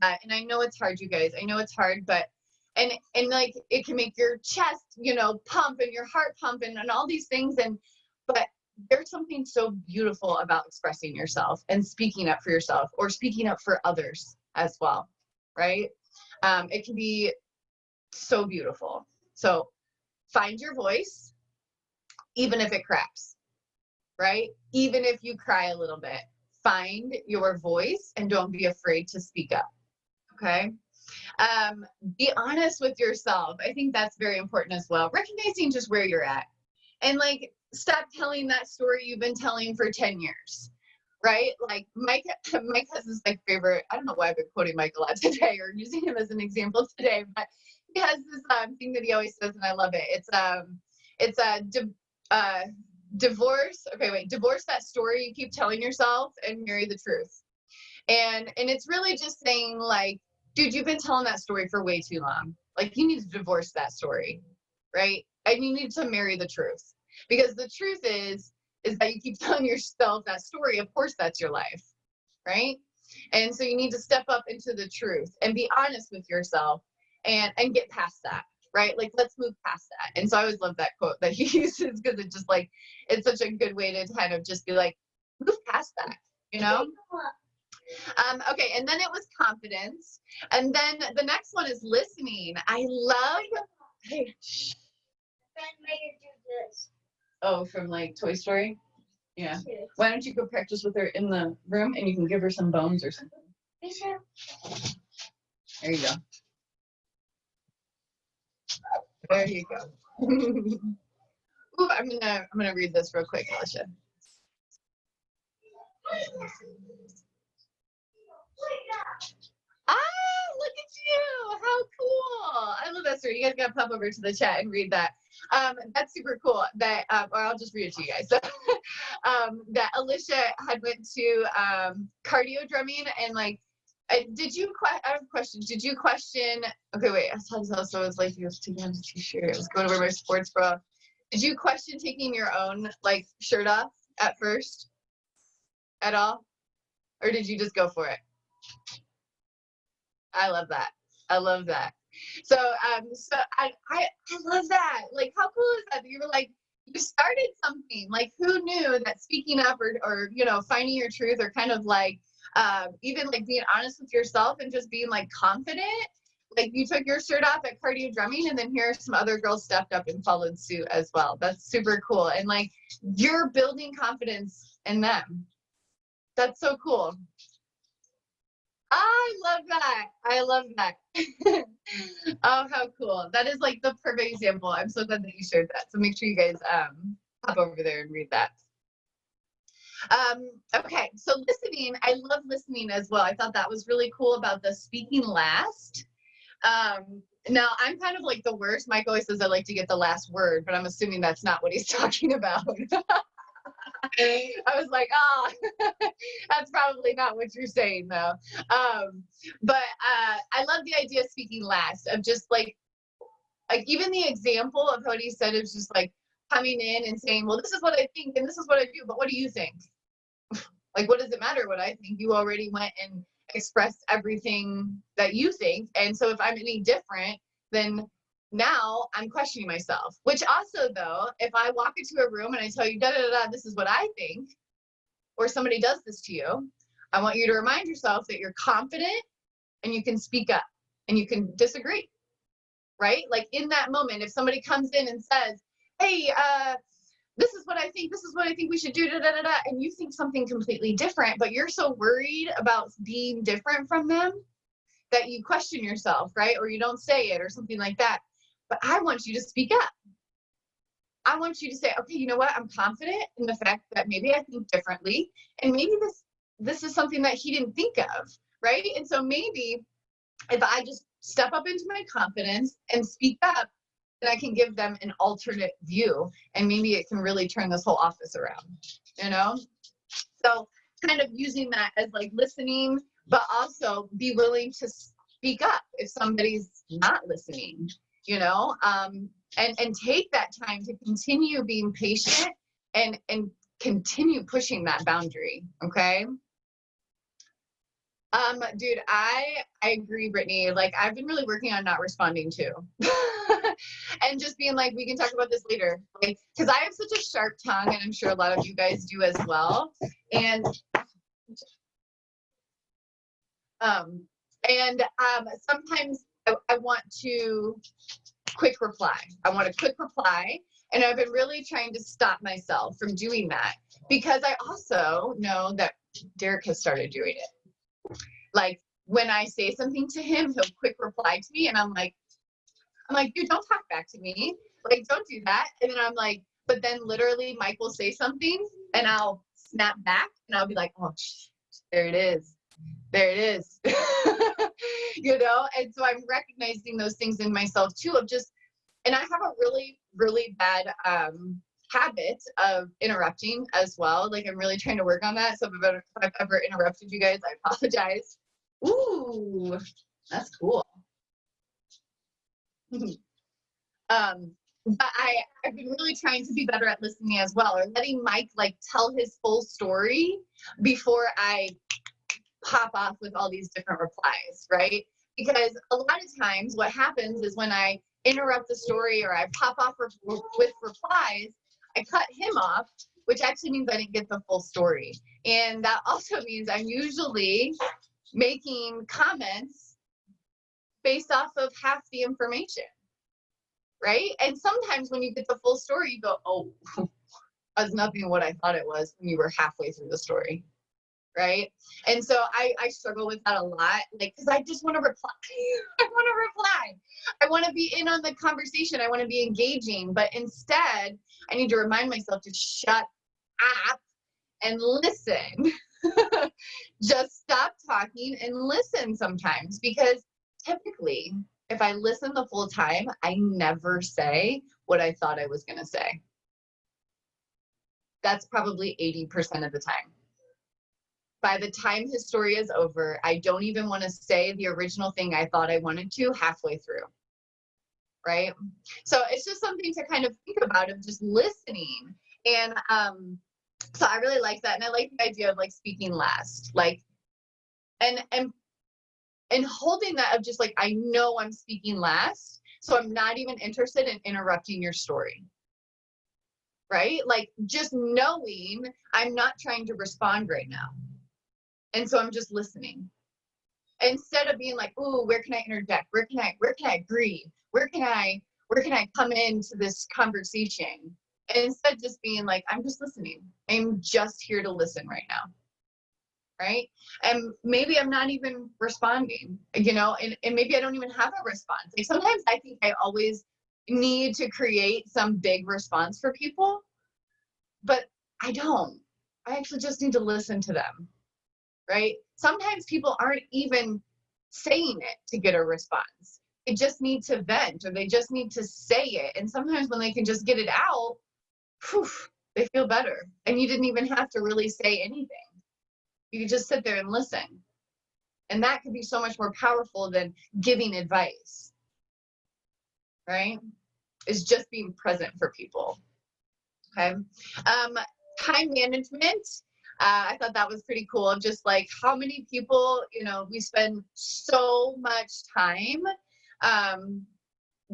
[SPEAKER 1] that. And I know it's hard, you guys. I know it's hard, but and like it can make your chest, you know, pump and your heart pump and all these things. But there's something so beautiful about expressing yourself and speaking up for yourself, or speaking up for others as well, right? It can be so beautiful. So find your voice, even if it cracks, right? Even if you cry a little bit, find your voice and don't be afraid to speak up, okay? Be honest with yourself. I think that's very important as well. Recognizing just where you're at, and like, stop telling that story you've been telling for 10 years, right? Like Mike has this like favorite, I don't know why I've been quoting Mike a lot today or using him as an example today, but he has this thing that he always says, and I love it. It's divorce that story you keep telling yourself and marry the truth. And it's really just saying, like, dude, you've been telling that story for way too long. Like, you need to divorce that story, right? And you need to marry the truth. Because the truth is is that you keep telling yourself that story. Of course, that's your life, right? And so you need to step up into the truth and be honest with yourself and get past that, right? Like, let's move past that. And so I always love that quote that he uses, because it's just like, it's such a good way to kind of just be like, move past that, you know? Okay, and then it was confidence. And then the next one is listening. I love, hey, shh. Oh, from like Toy Story? Yeah. Why don't you go practice with her in the room and you can give her some bones or something? There you go. There you go. Ooh, I'm gonna read this real quick, Alicia. Ah, look at you! How cool! I love that story. You guys gotta pop over to the chat and read that. That's super cool. That, or I'll just read it to you guys. That Alicia had went to cardio drumming, and like, did you? I have questions. Did you question? Okay, wait. I saw this also. It's like you have to get a t-shirt. I was going to wear my sports bra. Did you question taking your own like shirt off at first, at all, or did you just go for it? I love that. I love that. So, so I love that. Like, how cool is that? You were like, you started something. Like, who knew that speaking up or you know, finding your truth, or kind of like, even like being honest with yourself and just being like confident. Like, you took your shirt off at cardio drumming, and then here some other girls stepped up and followed suit as well. That's super cool. And like, you're building confidence in them. That's so cool. I love that. I love that. Oh, how cool. That is like the perfect example. I'm so glad that you shared that. So make sure you guys hop over there and read that. Okay, so listening. I love listening as well. I thought that was really cool about the speaking last. Now, I'm kind of like the worst. Mike always says I like to get the last word, but I'm assuming that's not what he's talking about. I was like, oh, that's probably not what you're saying, though. But I love the idea of speaking last, of just like even the example of what he said is just like coming in and saying, well, this is what I think and this is what I do, but what do you think? Like, what does it matter what I think? You already went and expressed everything that you think. And so if I'm any different, then now I'm questioning myself. Which also, though, if I walk into a room and I tell you, da da da, this is what I think, or somebody does this to you, I want you to remind yourself that you're confident and you can speak up and you can disagree, right? Like, in that moment, if somebody comes in and says, hey, this is what I think, this is what I think we should do, da da da da, and you think something completely different, but you're so worried about being different from them that you question yourself, right? Or you don't say it or something like that. But I want you to speak up. I want you to say, okay, you know what? I'm confident in the fact that maybe I think differently, and maybe this is something that he didn't think of, right? And so maybe if I just step up into my confidence and speak up, then I can give them an alternate view, and maybe it can really turn this whole office around, you know? So kind of using that as like listening, but also be willing to speak up if somebody's not listening, you know? And take that time to continue being patient and continue pushing that boundary, okay? Dude, I agree, Brittany. Like, I've been really working on not responding to. And just being like, we can talk about this later. Like, because I have such a sharp tongue, and I'm sure a lot of you guys do as well. And sometimes I want to quick reply. I want a quick reply. And I've been really trying to stop myself from doing that, because I also know that Derek has started doing it. Like, when I say something to him, he'll quick reply to me, and I'm like, dude, don't talk back to me. Like, don't do that. And then I'm like, but then literally Mike will say something and I'll snap back and I'll be like, oh, there it is. There it is. You know? And so I'm recognizing those things in myself too, of just, and I have a really, really bad habit of interrupting as well. Like, I'm really trying to work on that. So if I've ever interrupted you guys, I apologize. Ooh, that's cool. But I've been really trying to be better at listening as well, or letting Mike like tell his full story before I pop off with all these different replies, right? Because a lot of times what happens is when I interrupt the story or I pop off with replies, I cut him off, which actually means I didn't get the full story. And that also means I'm usually making comments based off of half the information, right? And sometimes when you get the full story, you go, oh, that's nothing what I thought it was when you were halfway through the story, right? And so I struggle with that a lot, like, because I just want to reply. I want to reply. I want to be in on the conversation. I want to be engaging, but instead, I need to remind myself to shut up and listen. Just stop talking and listen sometimes, because typically, if I listen the full time, I never say what I thought I was going to say. That's probably 80% of the time. By the time his story is over, I don't even want to say the original thing I thought I wanted to halfway through, right? So it's just something to kind of think about, of just listening. And so I really like that. And I like the idea of like speaking last, like, and holding that of just like, I know I'm speaking last, so I'm not even interested in interrupting your story, right? Like just knowing I'm not trying to respond right now. And so I'm just listening. Instead of being like, ooh, where can I interject? Where can I agree? Where can I come into this conversation? And instead just being like, I'm just listening. I'm just here to listen right now. Right? And maybe I'm not even responding, you know, and maybe I don't even have a response. Like sometimes I think I always need to create some big response for people, but I don't. I actually just need to listen to them. Right? Sometimes people aren't even saying it to get a response. They just need to vent, or they just need to say it. And sometimes when they can just get it out, whew, they feel better. And you didn't even have to really say anything. You could just sit there and listen. And that could be so much more powerful than giving advice. Right? It's just being present for people. Okay. Time management. I thought that was pretty cool. Just like how many people, you know, we spend so much time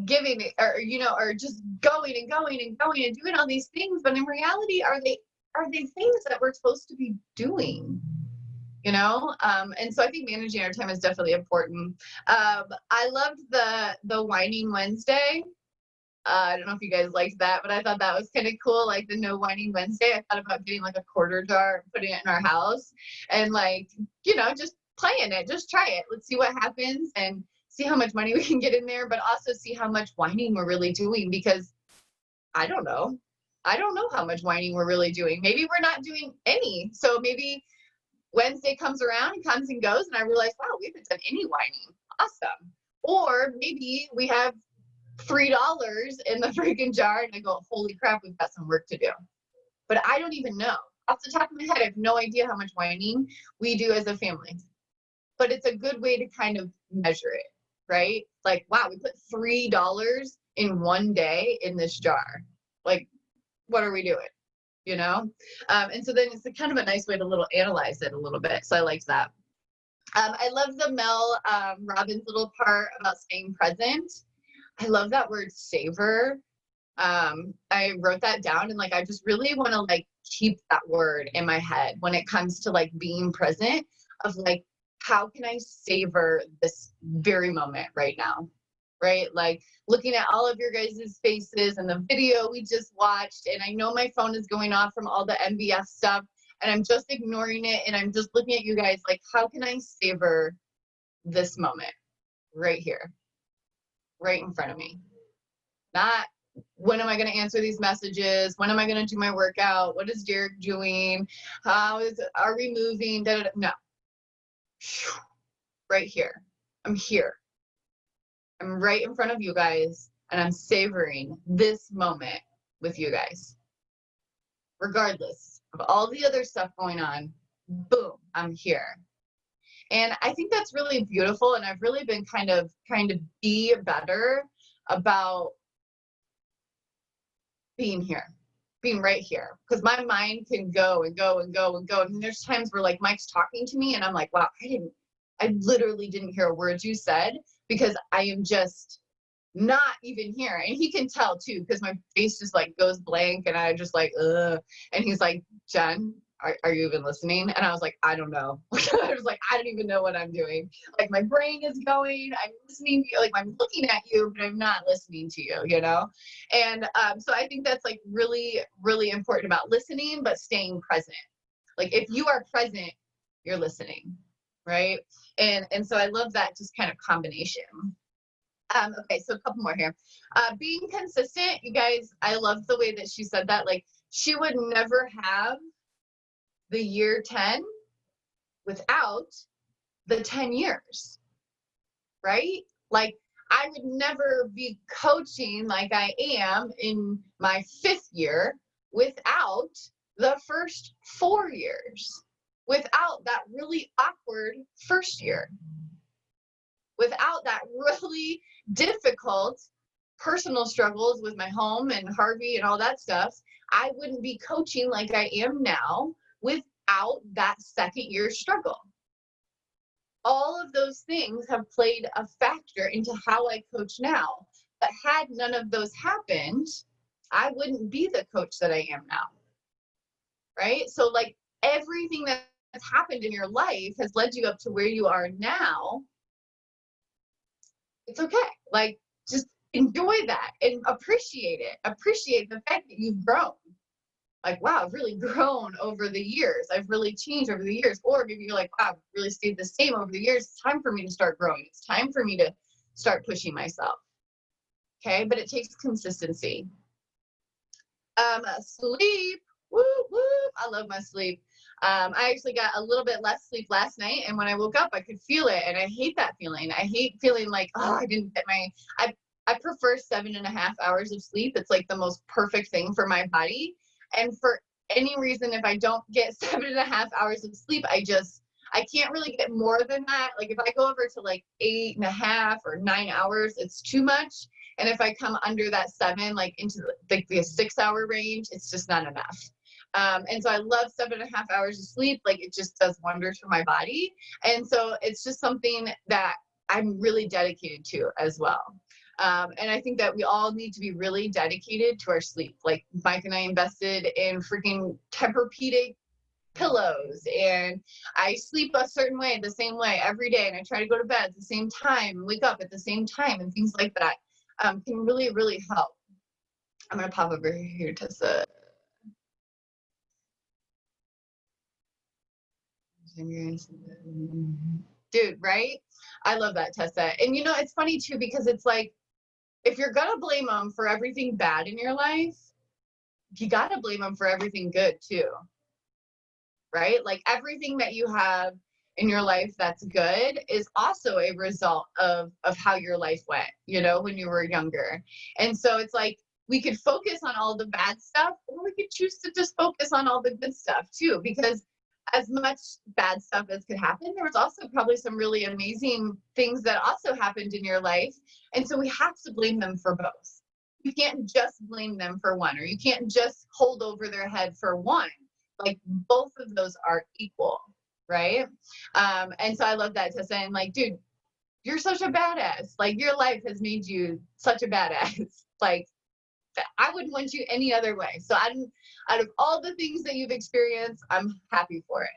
[SPEAKER 1] giving it, or, you know, or just going and going and going and doing all these things. But in reality, are they things that we're supposed to be doing? You know? And so I think managing our time is definitely important. I loved the Whining Wednesday. I don't know if you guys liked that, but I thought that was kind of cool. Like the No Whining Wednesday, I thought about getting like a quarter jar, putting it in our house, and like, you know, just playing it, just try it. Let's see what happens and see how much money we can get in there, but also see how much whining we're really doing, because I don't know how much whining we're really doing. Maybe we're not doing any. So maybe Wednesday comes around, comes and goes, and I realize, wow, we haven't done any whining. Awesome. Or maybe we have $3 in the freaking jar, and I go, holy crap, we've got some work to do. But I don't even know. Off the top of my head, I have no idea how much whining we do as a family. But it's a good way to kind of measure it, right? Like, wow, we put $3 in one day in this jar. Like, what are we doing? You know? And so then it's kind of a nice way to analyze it a little bit. So I liked that. I love the Mel Robbins little part about staying present. I love that word savor. I wrote that down, and like I just really want to like keep that word in my head when it comes to like being present, of like, how can I savor this very moment right now? Right? Like looking at all of your guys' faces and the video we just watched, and I know my phone is going off from all the MBS stuff, and I'm just ignoring it, and I'm just looking at you guys like, how can I savor this moment right here? Right in front of me. Not when am I going to answer these messages? When am I going to do my workout? What is Derek doing? Are we moving? Da, da, da. No. Right here. I'm here. I'm right in front of you guys, and I'm savoring this moment with you guys. Regardless of all the other stuff going on, boom, I'm here. And I think that's really beautiful, and I've really been kind of trying to be better about being here, being right here. Because my mind can go and go and go and go. And there's times where like Mike's talking to me and I'm like, wow, I literally didn't hear a word you said because I am just not even here. And he can tell too, because my face just like goes blank and I just like, ugh. And he's like, Jen, are you even listening? And I was like, I don't know. I was like, I don't even know what I'm doing. Like my brain is going, I'm listening to you, like I'm looking at you, but I'm not listening to you, you know? And so I think that's like really, really important about listening, but staying present. Like if you are present, you're listening, right? And so I love that just kind of combination. Okay, so a couple more here. Being consistent, you guys, I love the way that she said that. Like she would never have the year 10 without the 10 years, right? Like I would never be coaching like I am in my 5th year without the first 4 years, without that really awkward first year, without that really difficult personal struggles with my home and Harvey and all that stuff. I wouldn't be coaching like I am now without that 2nd year struggle. All of those things have played a factor into how I coach now. But had none of those happened, I wouldn't be the coach that I am now, right? So like everything that's happened in your life has led you up to where you are now. It's okay. Like just enjoy that and appreciate it. Appreciate the fact that you've grown. Like, wow, I've really grown over the years. I've really changed over the years. Or maybe you're like, wow, I've really stayed the same over the years. It's time for me to start growing. It's time for me to start pushing myself. Okay, but it takes consistency. Sleep. Woo, woo. I love my sleep. I actually got a little bit less sleep last night, and when I woke up, I could feel it, and I hate that feeling. I hate feeling like, oh, I didn't get my. I prefer 7.5 hours of sleep. It's like the most perfect thing for my body. And for any reason, if I don't get 7.5 hours of sleep, I can't really get more than that. Like if I go over to like 8.5 or 9 hours, it's too much. And if I come under that 7, like into like the 6-hour range, it's just not enough. And so I love 7.5 hours of sleep. Like it just does wonders for my body. And so it's just something that I'm really dedicated to as well. And I think that we all need to be really dedicated to our sleep. Like Mike and I invested in freaking Tempur-Pedic pillows, and I sleep a certain way, the same way every day. And I try to go to bed at the same time and wake up at the same time and things like that can really, really help. I'm going to pop over here, Tessa. Dude, right? I love that, Tessa. And you know, it's funny too, because it's like, if you're gonna blame them for everything bad in your life, you gotta blame them for everything good too, right? Like everything that you have in your life that's good is also a result of how your life went, you know, when you were younger. And so it's like, we could focus on all the bad stuff, or we could choose to just focus on all the good stuff too, because as much bad stuff as could happen, there was also probably some really amazing things that also happened in your life. And so we have to blame them for both. You can't just blame them for one, or you can't just hold over their head for one. Like both of those are equal, right? And so I love that, Tessa. And like, dude, you're such a badass. Like your life has made you such a badass. Like I wouldn't want you any other way. So out of all the things that you've experienced, I'm happy for it.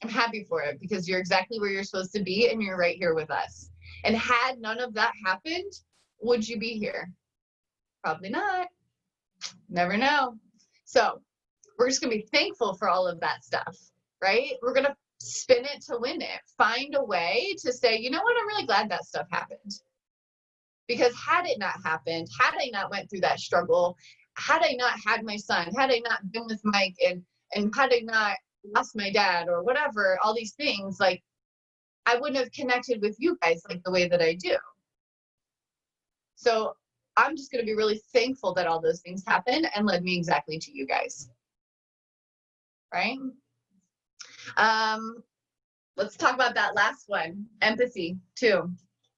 [SPEAKER 1] I'm happy for it because you're exactly where you're supposed to be and you're right here with us. And had none of that happened, would you be here? Probably not. Never know. So we're just going to be thankful for all of that stuff, right? We're going to spin it to win it. Find a way to say, you know what? I'm really glad that stuff happened. Because had it not happened, had I not went through that struggle, had I not had my son, had I not been with Mike, and had I not lost my dad or whatever, all these things, like I wouldn't have connected with you guys like the way that I do. So I'm just going to be really thankful that all those things happened and led me exactly to you guys. Right? Let's talk about that last one, empathy too,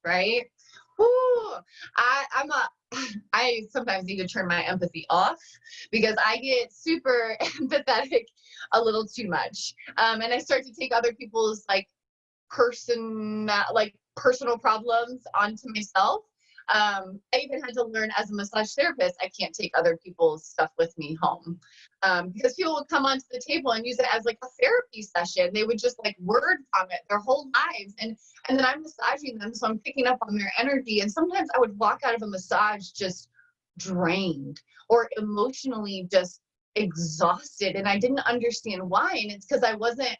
[SPEAKER 1] right? I sometimes need to turn my empathy off because I get super empathetic a little too much. And I start to take other people's personal problems onto myself. I even had to learn as a massage therapist, I can't take other people's stuff with me home. Because people would come onto the table and use it as like a therapy session. They would just word vomit their whole lives. And then I'm massaging them, so I'm picking up on their energy. And sometimes I would walk out of a massage just drained or emotionally just exhausted. And I didn't understand why. And it's because I wasn't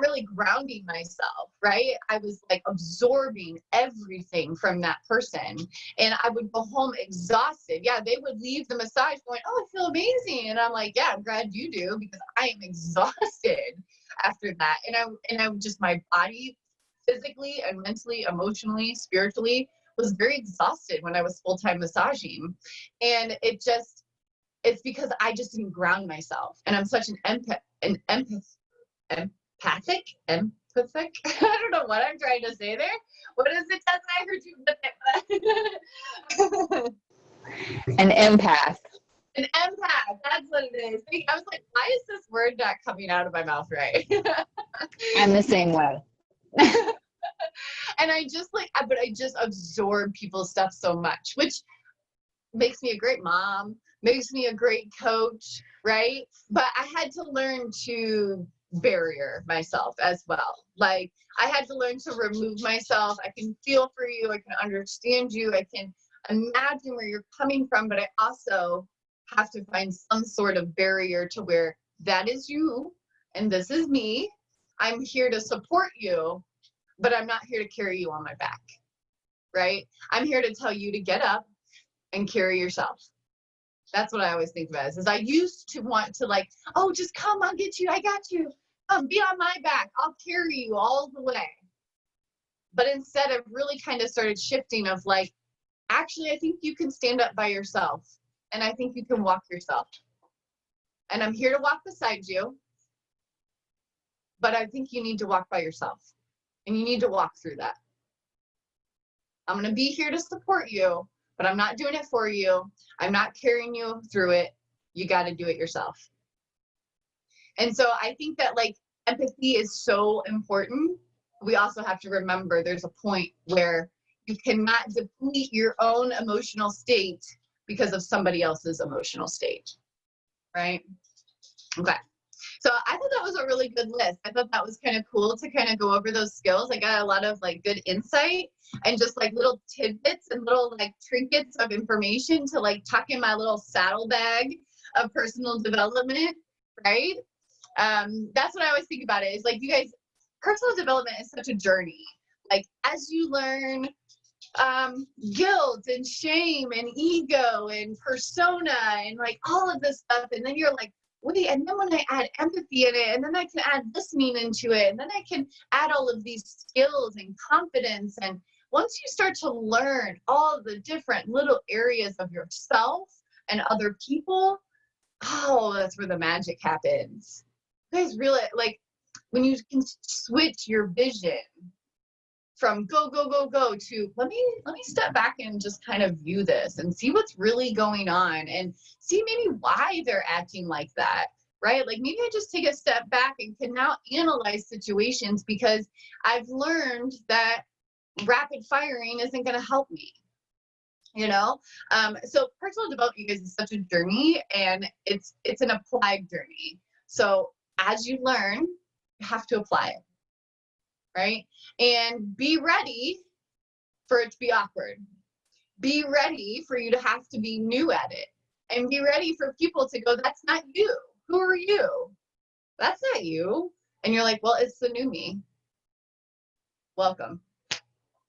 [SPEAKER 1] really grounding myself, right? I was absorbing everything from that person. And I would go home exhausted. Yeah, they would leave the massage going, oh, I feel amazing. And I'm like, yeah, I'm glad you do, because I am exhausted after that. And I just, my body physically and mentally, emotionally, spiritually was very exhausted when I was full-time massaging. And it's because I just didn't ground myself. And I'm such an empathic. I don't know what I'm trying to say there. What is it, Tessa? I heard you.
[SPEAKER 19] An empath.
[SPEAKER 1] An empath. That's what it is. I was like, why is this word not coming out of my mouth right?
[SPEAKER 19] I'm the same way.
[SPEAKER 1] And I just absorb people's stuff so much, which makes me a great mom, makes me a great coach, right? But I had to learn to barrier myself as well. I had to learn to remove myself. I can feel for you. I can understand you. I can imagine where you're coming from, but I also have to find some sort of barrier to where that is you and this is me. I'm here to support you, but I'm not here to carry you on my back, right? I'm here to tell you to get up and carry yourself. That's what I always think about is I used to want to oh, just come, I'll get you. I got you. Be on my back. I'll carry you all the way. But instead I've really kind of started shifting of actually, I think you can stand up by yourself. And I think you can walk yourself. And I'm here to walk beside you. But I think you need to walk by yourself. And you need to walk through that. I'm going to be here to support you, but I'm not doing it for you. I'm not carrying you through it. You got to do it yourself. And so I think that empathy is so important. We also have to remember there's a point where you cannot deplete your own emotional state because of somebody else's emotional state, right? Okay. So I thought that was a really good list. I thought that was kind of cool to kind of go over those skills. I got a lot of good insight and just little tidbits and little trinkets of information to tuck in my little saddlebag of personal development, right? That's what I always think about it is you guys, personal development is such a journey. As you learn guilt and shame and ego and persona and all of this stuff, and then you're wait, and then when I add empathy in it, and then I can add listening into it, and then I can add all of these skills and confidence. And once you start to learn all the different little areas of yourself and other people, oh, that's where the magic happens. You guys really, when you can switch your vision from go, go, go, go to let me step back and just kind of view this and see what's really going on and see maybe why they're acting like that, right? Maybe I just take a step back and can now analyze situations because I've learned that rapid firing isn't going to help me, So personal development, you guys, is such a journey, and it's an applied journey. So as you learn, you have to apply it. Right? And be ready for it to be awkward. Be ready for you to have to be new at it. And be ready for people to go, that's not you. Who are you? That's not you. And you're like, well, it's the new me. Welcome.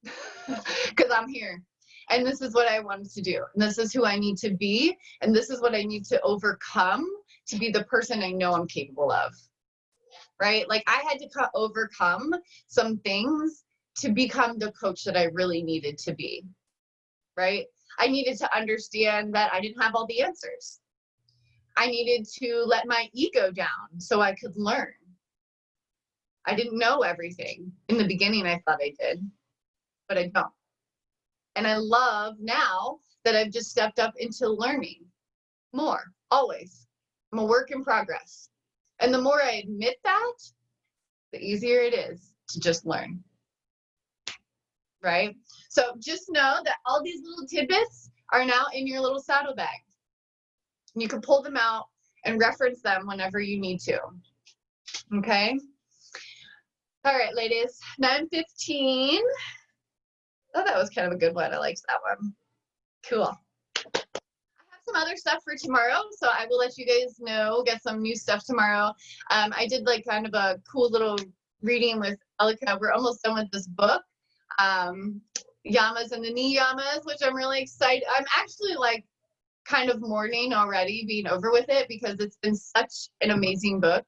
[SPEAKER 1] Because I'm here. And this is what I wanted to do. And this is who I need to be. And this is what I need to overcome to be the person I know I'm capable of. Right? I had to overcome some things to become the coach that I really needed to be. Right? I needed to understand that I didn't have all the answers. I needed to let my ego down so I could learn. I didn't know everything. In the beginning, I thought I did, but I don't. And I love now that I've just stepped up into learning more, always. I'm a work in progress. And the more I admit that, the easier it is to just learn. Right? So just know that all these little tidbits are now in your little saddlebag. You can pull them out and reference them whenever you need to. Okay? All right, ladies, 9:15. Oh, that was kind of a good one. I liked that one. Cool. I have some other stuff for tomorrow, so I will let you guys know, get some new stuff tomorrow. I did like kind of a cool little reading with Elika. We're almost done with this book, Yamas and the Niyamas, which I'm really excited. I'm actually like kind of mourning already being over with it because it's been such an amazing book.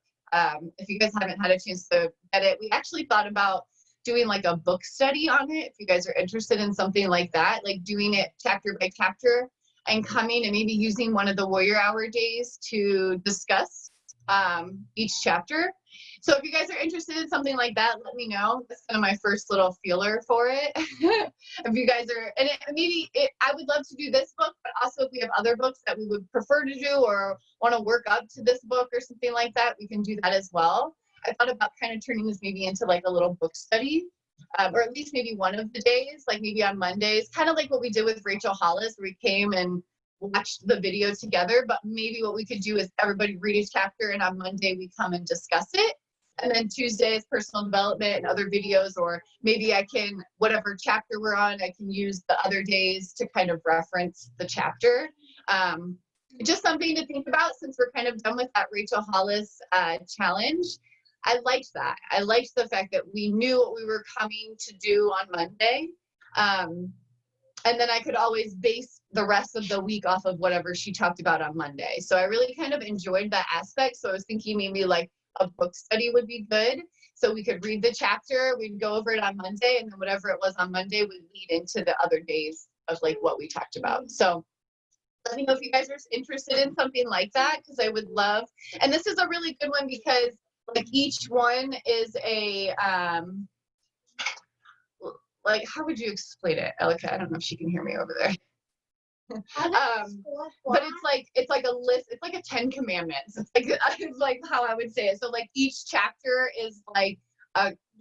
[SPEAKER 1] If you guys haven't had a chance to get it, we actually thought about doing like a book study on it. If you guys are interested in something like that, like doing it chapter by chapter and coming and maybe using one of the Warrior Hour days to discuss each chapter. So if you guys are interested in something like that, let me know. That's kind of my first little feeler for it. If you guys are, and I would love to do this book, but also if we have other books that we would prefer to do or want to work up to this book or something like that, we can do that as well. I thought about kind of turning this maybe into like a little book study, or at least maybe one of the days, like maybe on Mondays, kind of like what we did with Rachel Hollis, where we came and watched the video together. But maybe what we could do is everybody read a chapter, and on Monday we come and discuss it. And then Tuesday is personal development and other videos, or maybe I can, whatever chapter we're on, I can use the other days to kind of reference the chapter. Just something to think about since we're kind of done with that Rachel Hollis challenge. I liked that. I liked the fact that we knew what we were coming to do on Monday. And then I could always base the rest of the week off of whatever she talked about on Monday. So I really kind of enjoyed that aspect. So I was thinking maybe like a book study would be good. So we could read the chapter, we'd go over it on Monday, and then whatever it was on Monday would lead into the other days of like what we talked about. So let me know if you guys are interested in something like that, because I would love, and this is a really good one because like each one is a, like, how would you explain it, Elika? I don't know if she can hear me over there. But it's like a list, it's like a 10 commandments. It's like how I would say it. So like each chapter is like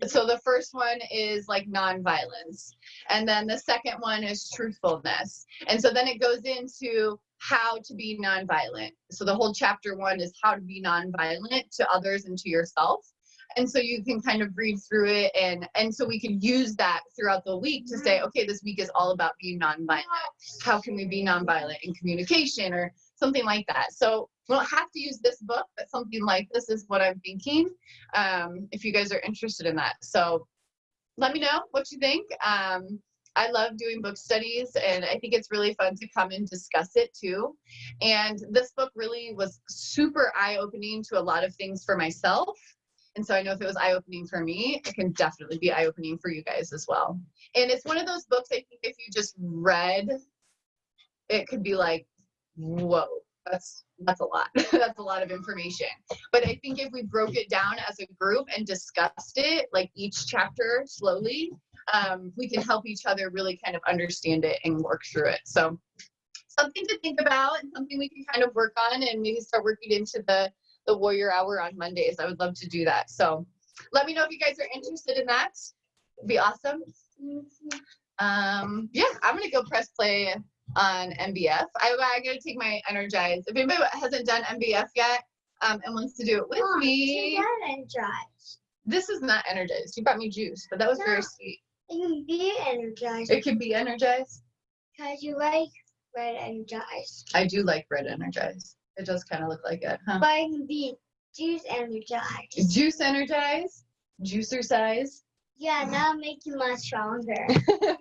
[SPEAKER 1] so the first one is like nonviolence, and then the second one is truthfulness, and so then it goes into how to be nonviolent. So the whole chapter 1 is how to be nonviolent to others and to yourself. And so you can kind of read through it, and so we can use that throughout the week to say, okay, this week is all about being nonviolent. How can we be nonviolent in communication or something like that? So we don't have to use this book, but something like this is what I'm thinking, if you guys are interested in that. So let me know what you think. I love doing book studies, and I think it's really fun to come and discuss it too. And this book really was super eye-opening to a lot of things for myself. And so I know if it was eye-opening for me, it can definitely be eye-opening for you guys as well. And it's one of those books, I think if you just read, it could be like, whoa, that's a lot. That's a lot of information. But I think if we broke it down as a group and discussed it, like each chapter slowly, we can help each other really kind of understand it and work through it. So something to think about and something we can kind of work on and maybe start working into the Warrior Hour on Mondays. I would love to do that. So let me know if you guys are interested in that. It'd be awesome. Yeah, I'm gonna go press play on MBF. I gotta take my Energize. If anybody hasn't done MBF yet and wants to do it with me.
[SPEAKER 2] Energized.
[SPEAKER 1] This is not Energized. You brought me juice, but that was very sweet.
[SPEAKER 2] It can be energized.
[SPEAKER 1] It can be Energized?
[SPEAKER 2] Because you like red energized.
[SPEAKER 1] I do like red Energized. It does kind of look like it, huh?
[SPEAKER 2] But it can be juice energized.
[SPEAKER 1] Juice Energized? Juicer size?
[SPEAKER 2] Yeah, that'll make you much stronger. Because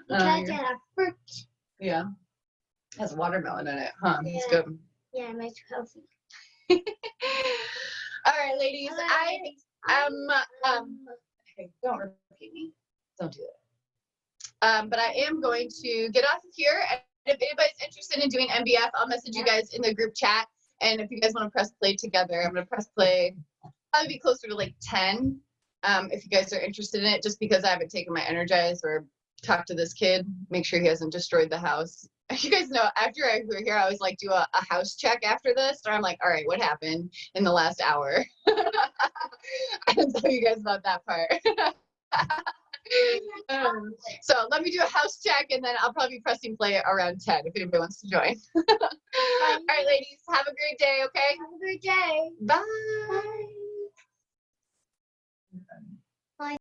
[SPEAKER 2] it has fruit.
[SPEAKER 1] Yeah. It has watermelon in it, huh?
[SPEAKER 2] Yeah.
[SPEAKER 1] It's good.
[SPEAKER 2] Yeah, it makes you healthy.
[SPEAKER 1] All right, ladies. Hey, don't repeat me. Don't do that. But I am going to get off of here. And if anybody's interested in doing MBF, I'll message you guys in the group chat. And if you guys want to press play together, I'm going to press play. Probably be closer to like 10. If you guys are interested in it, just because I haven't taken my Energize or talk to this kid, make sure he hasn't destroyed the house. You guys know, after we're here, I always like do a house check after this. So I'm like, all right, what happened in the last hour? I didn't tell you guys about that part. So let me do a house check, and then I'll probably be pressing play around 10 if anybody wants to join. All right, ladies, have a great day, okay?
[SPEAKER 2] Have a great day.
[SPEAKER 1] Bye.